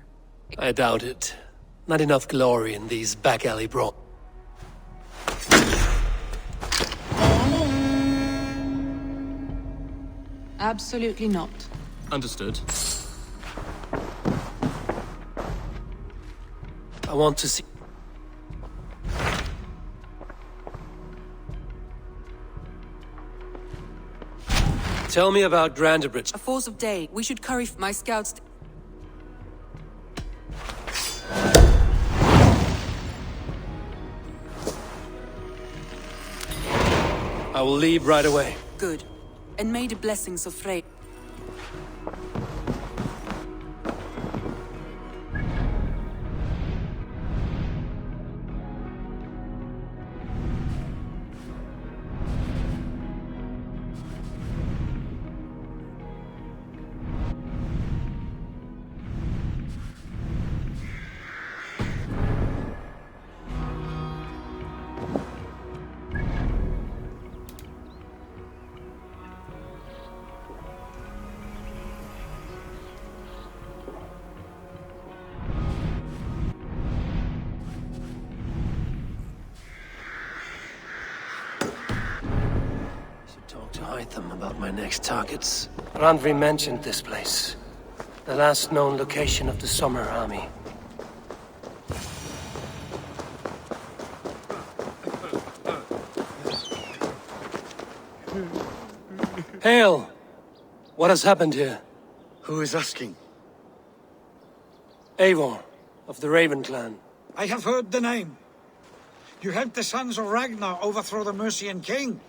I doubt it. Not enough glory in these back alley brawls. Absolutely not. Understood. I want to see... Tell me about Grandebridge. A force of day. We should curry my scouts. I will leave right away. Good. And may the blessings of Frey. Them about my next targets. Randvi mentioned this place. The last known location of the Summer Army. Hail! What has happened here? Who is asking? Eivor, of the Raven clan. I have heard the name. You helped the sons of Ragnar overthrow the Mercian king.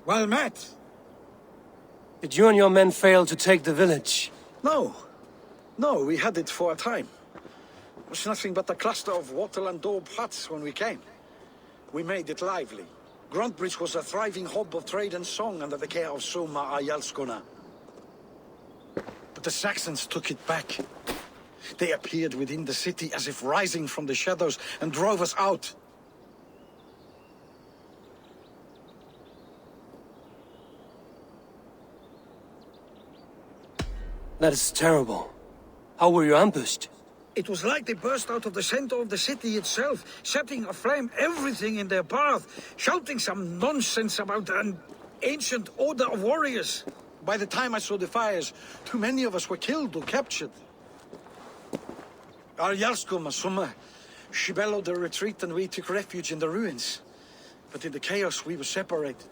Well met. Did you and your men fail to take the village? No. No, we had it for a time. It was nothing but a cluster of wattle and daub huts when we came. We made it lively. Gruntbridge was a thriving hub of trade and song under the care of Soma Ayalskona. But the Saxons took it back. They appeared within the city as if rising from the shadows and drove us out. That is terrible. How were you ambushed? It was like they burst out of the center of the city itself, setting aflame everything in their path, shouting some nonsense about an ancient order of warriors. By the time I saw the fires, too many of us were killed or captured. Our Jarlskoma, Summa, she bellowed a retreat and we took refuge in the ruins. But in the chaos we were separated.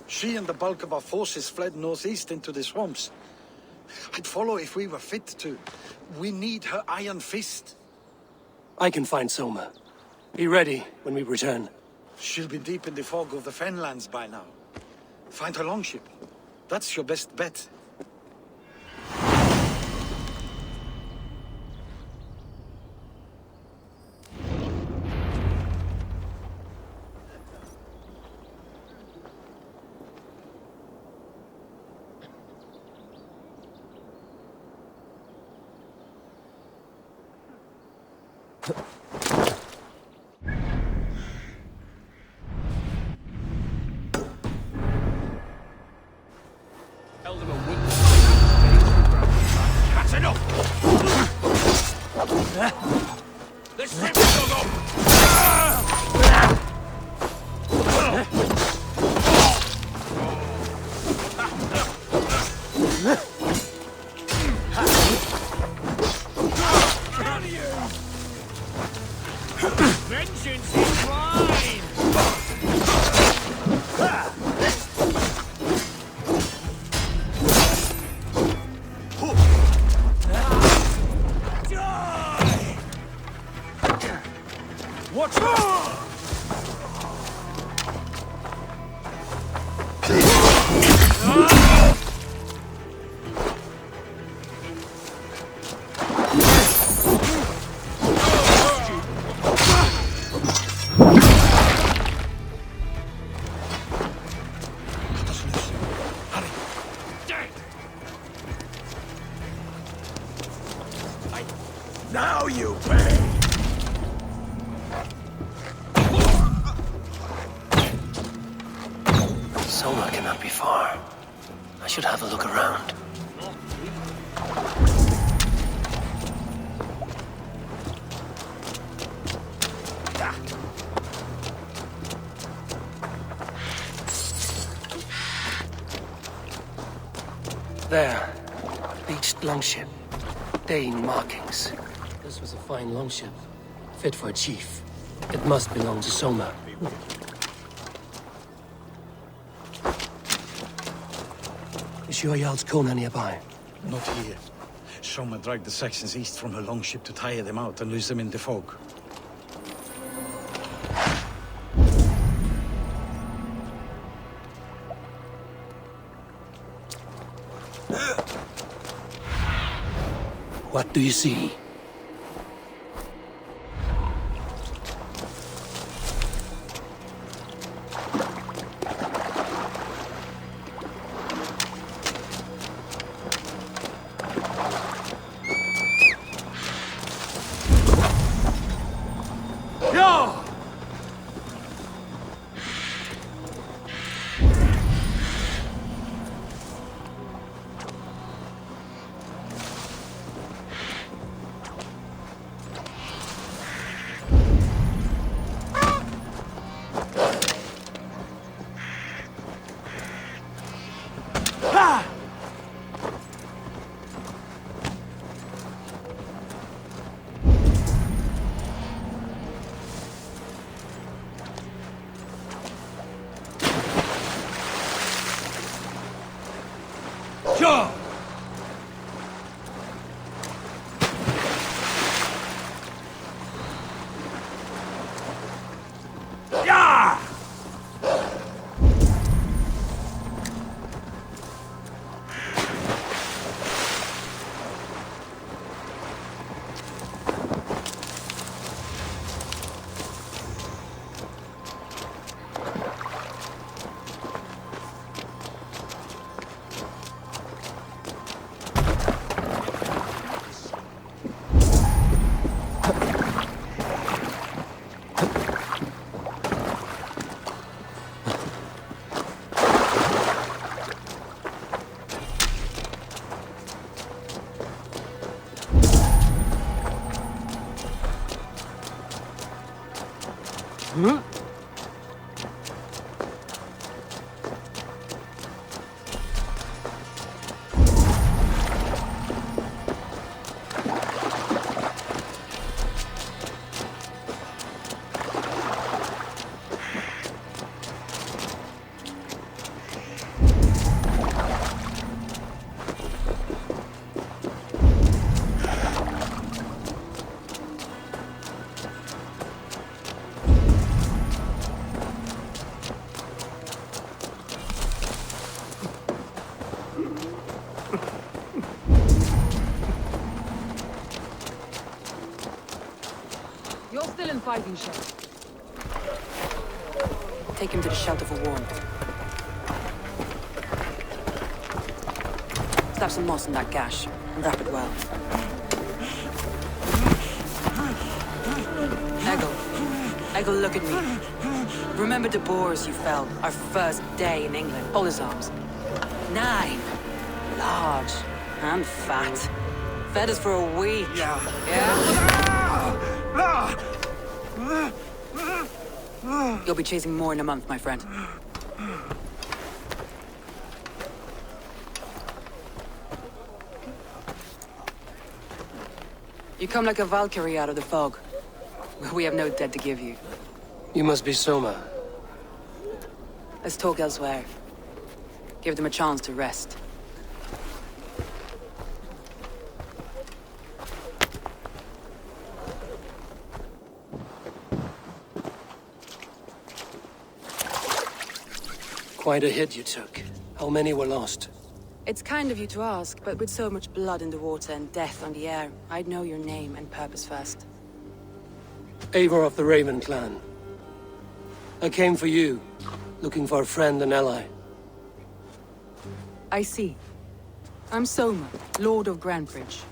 She and the bulk of our forces fled northeast into the swamps. I'd follow if we were fit to. We need her iron fist. I can find Soma. Be ready when we return. She'll be deep in the fog of the Fenlands by now. Find her longship. That's your best bet. That's enough! The ship will go! Vengeance is mine! Watch out! Now you pay! Soma cannot be far. I should have a look around. There. Beached longship. Dane markings. This was a fine longship. Fit for a chief. It must belong to Soma. Is your Jarl's Kona nearby? Not here. Soma dragged the Saxons east from her longship to tire them out and lose them in the fog. What do you see? Sure! You're still in fighting shape. Take him to the shelter for warmth. Slap some moss in that gash and wrap it well. Eggle, look at me. Remember the boars you felled our first day in England? Hold his arms. 9. Large and fat. Fed us for a week. Yeah? You'll be chasing more in a month, my friend. You come like a Valkyrie out of the fog. We have no debt to give you. You must be Soma. Let's talk elsewhere. Give them a chance to rest. Quite a hit you took. How many were lost? It's kind of you to ask, but with so much blood in the water and death on the air, I'd know your name and purpose first. Eivor of the Raven clan. I came for you, looking for a friend and ally. I see. I'm Soma, Lord of Grandbridge.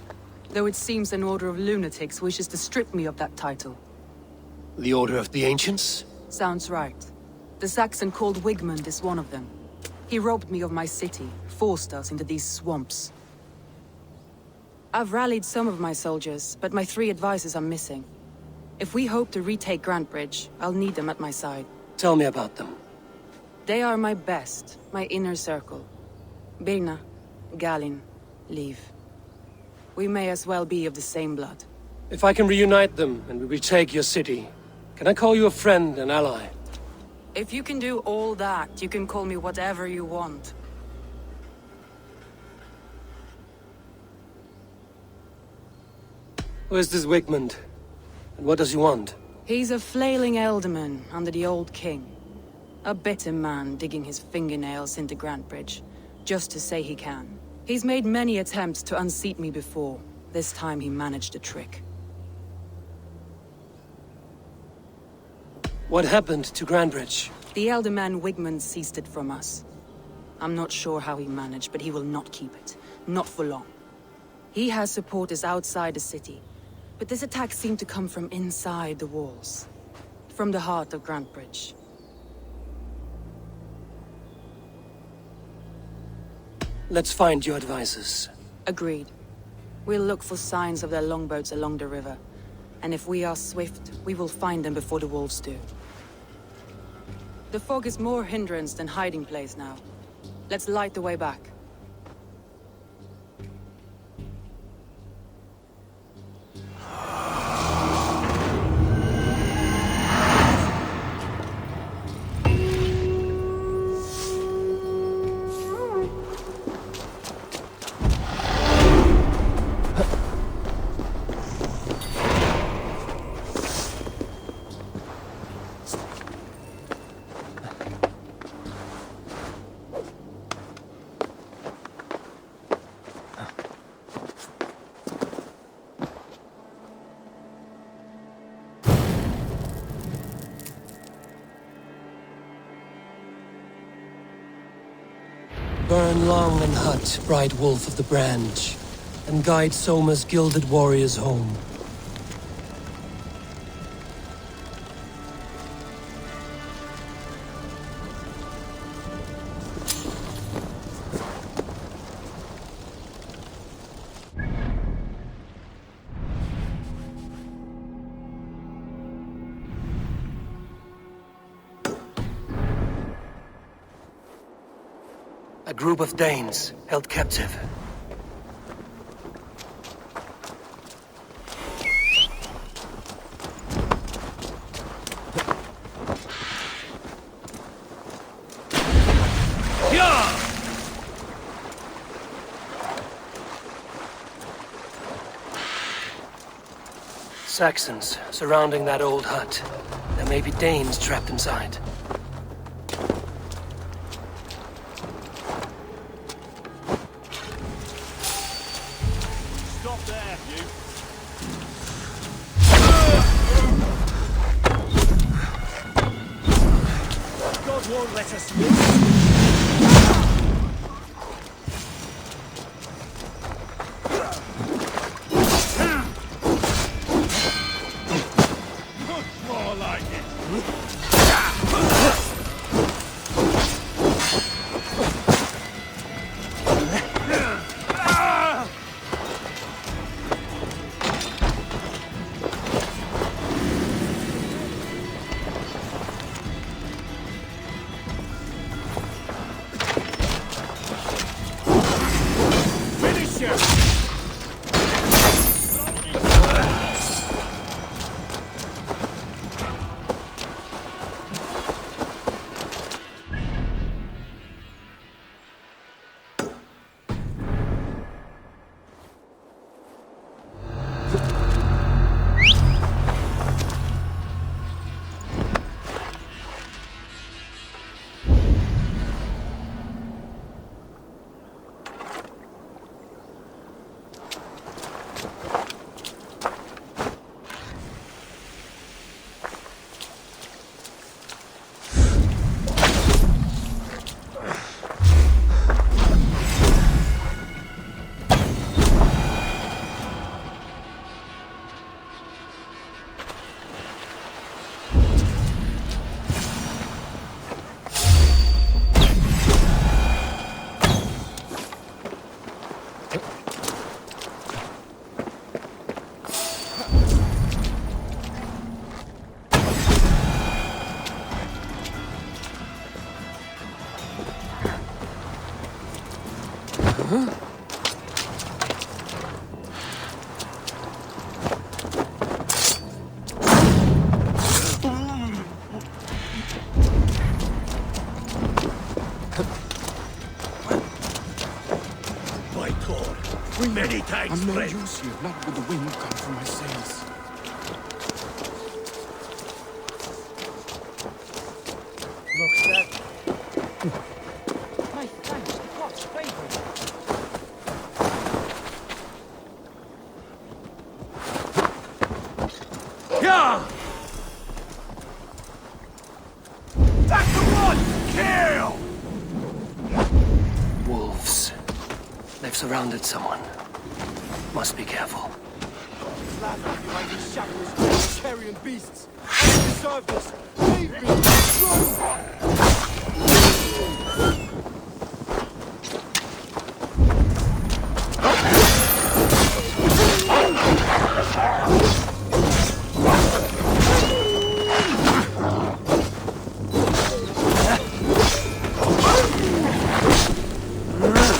Though it seems an order of lunatics wishes to strip me of that title. The Order of the Ancients? Sounds right. The Saxon called Wigmund is one of them. He robbed me of my city, forced us into these swamps. I've rallied some of my soldiers, but my 3 advisors are missing. If we hope to retake Grantbridge, I'll need them at my side. Tell me about them. They are my best, my inner circle. Birna, Galin, Liv. We may as well be of the same blood. If I can reunite them and we retake your city, can I call you a friend and ally? If you can do all that, you can call me whatever you want. Where's this Wigmund? And what does he want? He's a flailing elderman under the old king. A bitter man digging his fingernails into Grantbridge, just to say he can. He's made many attempts to unseat me before. This time he managed a trick. What happened to Grantbridge? The elder man Wigmund seized it from us. I'm not sure how he managed, but he will not keep it. Not for long. He has supporters outside the city, but this attack seemed to come from inside the walls. From the heart of Grantbridge. Let's find your advisors. Agreed. We'll look for signs of their longboats along the river. And if we are swift, we will find them before the wolves do. The fog is more hindrance than hiding place now. Let's light the way back. Burn Long and Hut, bright wolf of the branch, and guide Soma's gilded warriors home. A group of Danes held captive. Saxons surrounding that old hut. There may be Danes trapped inside. Stop there, you. God won't let us live. More like it. Finish him! By Thor, many times I'm no friend. use here, not with the wind come from my sails. Looks that. My thanks to God's favor. Yeah! That's the one! Kill! Wolves. They've surrounded someone. Must be careful. Behind these shackles, carrion beasts. I don't deserve this. Leave me! Run!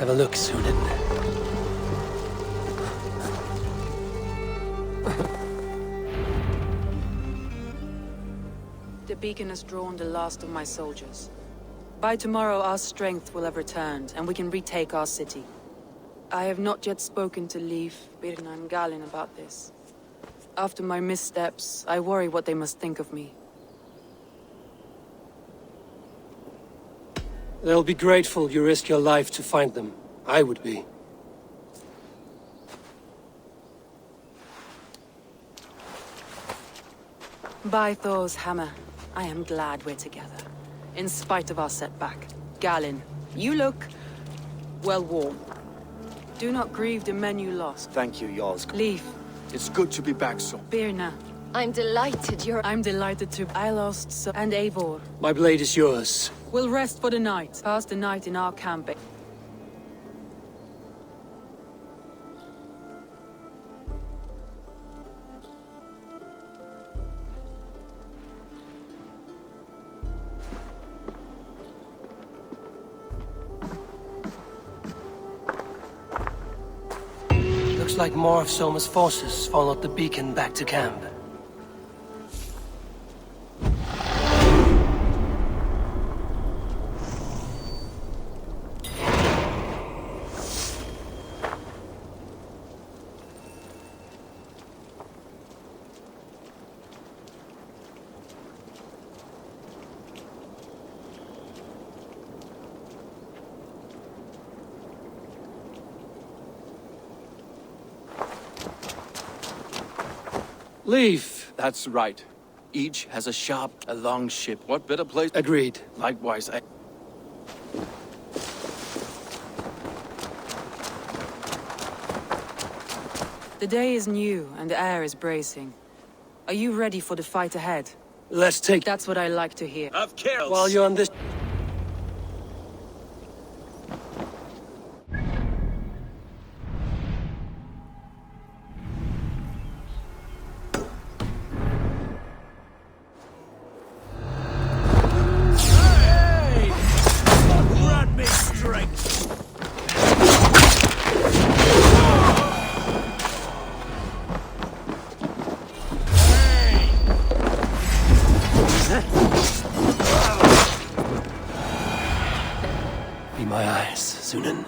Have a look, Sunan. The beacon has drawn the last of my soldiers. By tomorrow, our strength will have returned, and we can retake our city. I have not yet spoken to Leif, Birna, and Galin about this. After my missteps, I worry what they must think of me. They'll be grateful you risk your life to find them. I would be. By Thor's hammer, I am glad we're together. In spite of our setback. Galin, you look... well worn. Do not grieve the men you lost. Thank you, Jarls. Leif. It's good to be back, so. Birna. I'm delighted you're... I'm delighted too. I lost so... and Eivor. My blade is yours. We'll rest for the night. Pass the night in our camp. Looks like more of Soma's forces followed the beacon back to camp. Leif. That's right. Each has a shop, a long ship. What better place? Agreed. Likewise, The day is new, and the air is bracing. Are you ready for the fight ahead? Let's take... That's what I like to hear. Of course. While you're on this... Grant me strength! Be my eyes, Sunan.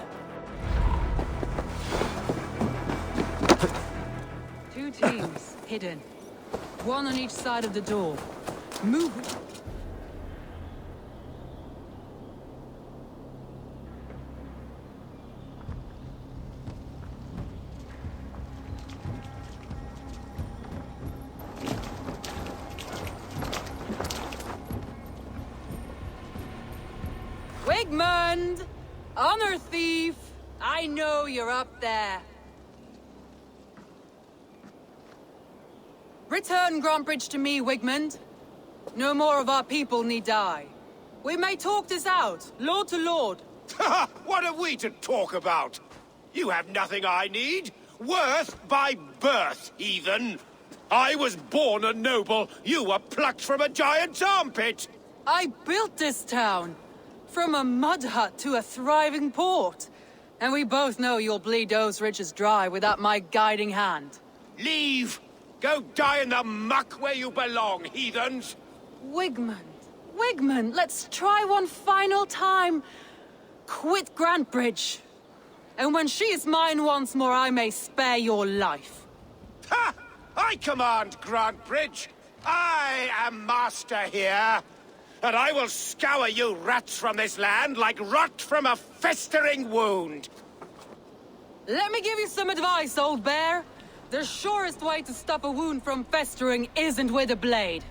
Two teams, hidden. One on each side of the door. Move! Wigmund! Honor thief! I know you're up there. Return Grantbridge to me, Wigmund. No more of our people need die. We may talk this out, lord to lord. What are we to talk about? You have nothing I need. Worth by birth, heathen. I was born a noble. You were plucked from a giant's armpit. I built this town. From a mud hut to a thriving port. And we both know you'll bleed those riches dry without my guiding hand. Leave! Go die in the muck where you belong, heathens! Wigmund, Wigmund, let's try one final time. Quit Grantbridge. And when she is mine once more, I may spare your life. Ha! I command Grantbridge! I am master here! And I will scour you rats from this land like rot from a festering wound! Let me give you some advice, old bear. The surest way to stop a wound from festering isn't with a blade.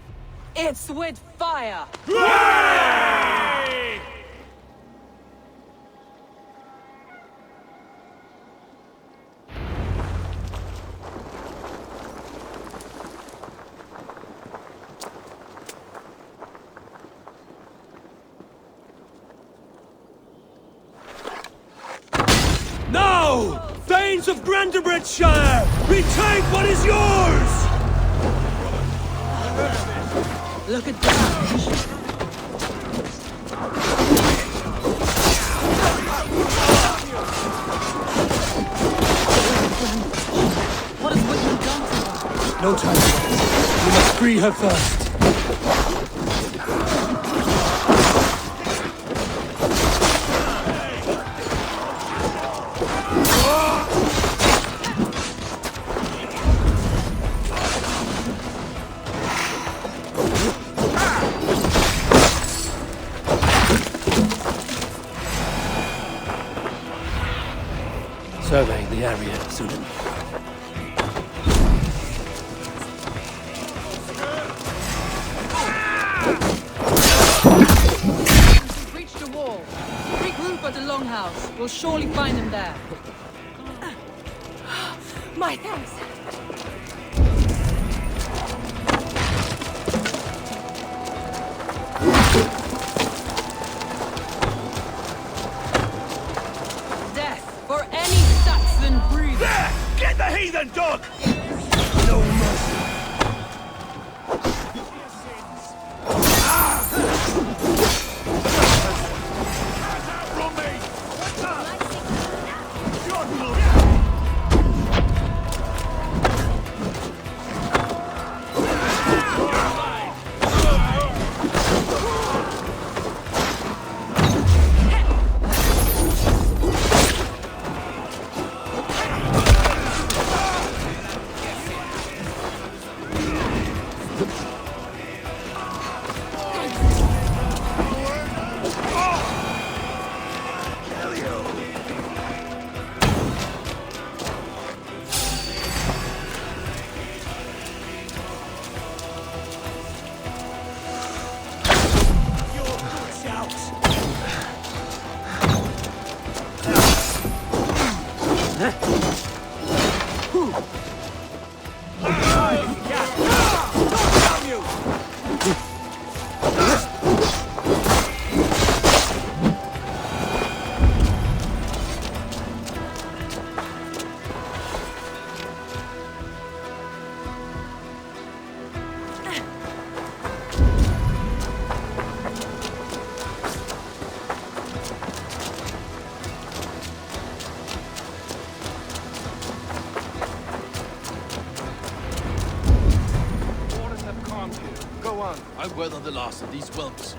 It's with fire! Hooray! No! Thanes of Brandenburgshire! Retake what is yours! Look at that! We must free her first. Surveying the area, Sudan. We've reached the wall. Regroup at the Longhouse. We'll surely find them there. My thanks. Death for any Saxon breed. There! Get the heathen dog! No mercy. I weather the last of these whelps.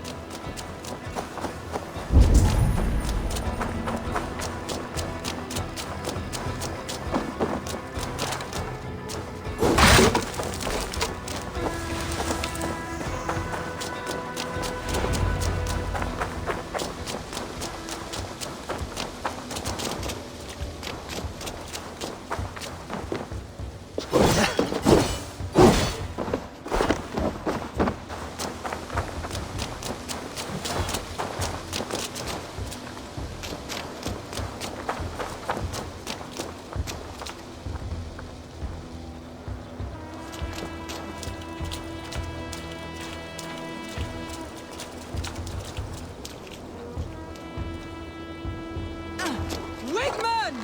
Wigmund!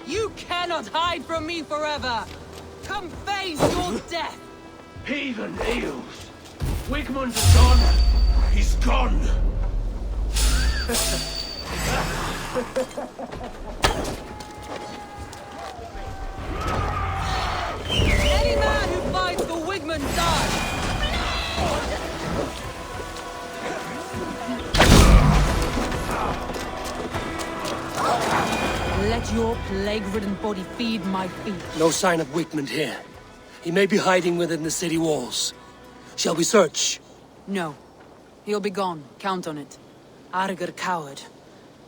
You cannot hide from me forever! Come face your death! Heathen eels! Wigmund's gone! He's gone! Any man who fights for Wigmund dies! Let your plague-ridden body feed my feet. No sign of Wigmund here. He may be hiding within the city walls. Shall we search? No. He'll be gone. Count on it. Arger coward.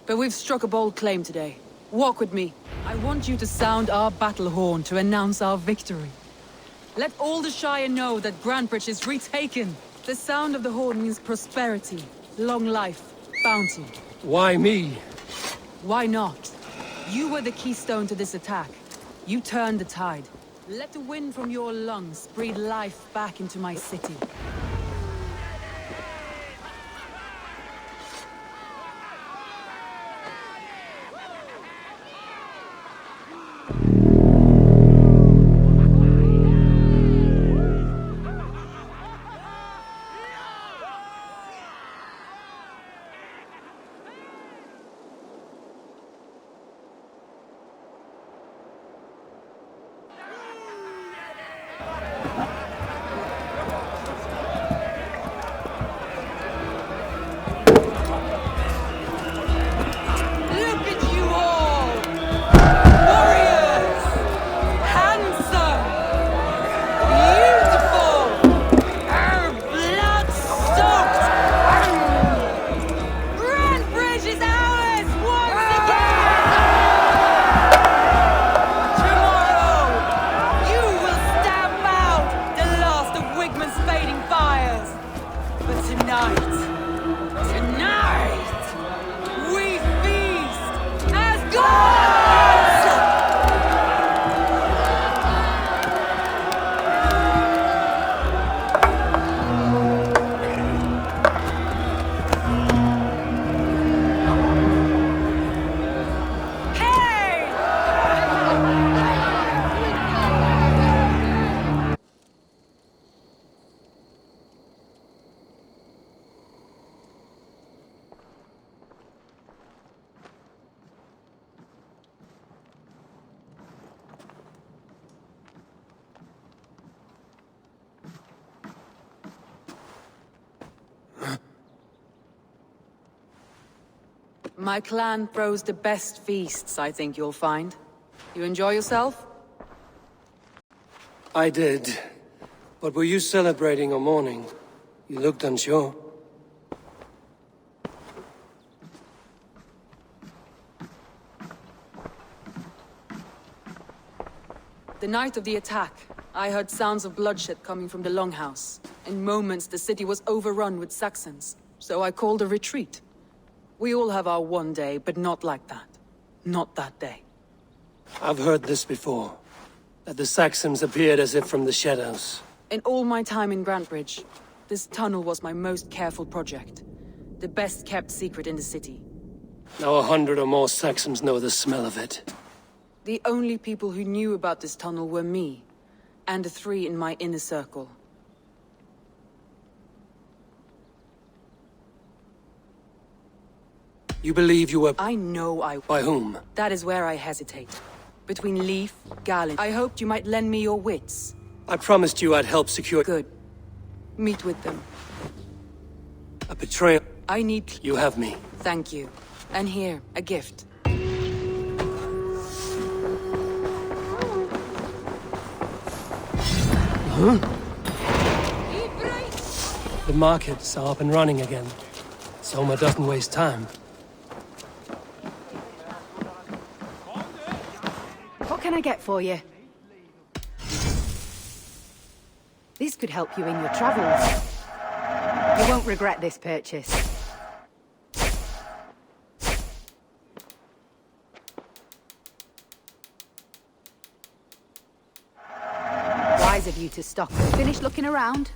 But we've struck a bold claim today. Walk with me. I want you to sound our battle horn to announce our victory. Let all the Shire know that Grantebridge is retaken. The sound of the horn means prosperity, long life, bounty. Why me? Why not? You were the keystone to this attack. You turned the tide. Let the wind from your lungs breathe life back into my city. My clan throws the best feasts, I think you'll find. You enjoy yourself? I did. But were you celebrating or mourning? You looked unsure. The night of the attack, I heard sounds of bloodshed coming from the Longhouse. In moments, the city was overrun with Saxons, so I called a retreat. We all have our one day, but not like that. Not that day. I've heard this before. That the Saxons appeared as if from the shadows. In all my time in Grantbridge, this tunnel was my most careful project. The best kept secret in the city. Now 100 or more Saxons know the smell of it. The only people who knew about this tunnel were me, and the 3 in my inner circle. You believe you were... I know I... By whom? That is where I hesitate. Between Leif, Galen... I hoped you might lend me your wits. I promised you I'd help secure... Good. Meet with them. A betrayal... I need... You have me. Thank you. And here, a gift. Huh? The markets are up and running again. Soma doesn't waste time. What can I get for you? This could help you in your travels. You won't regret this purchase. Wise of you to stop. Finish looking around?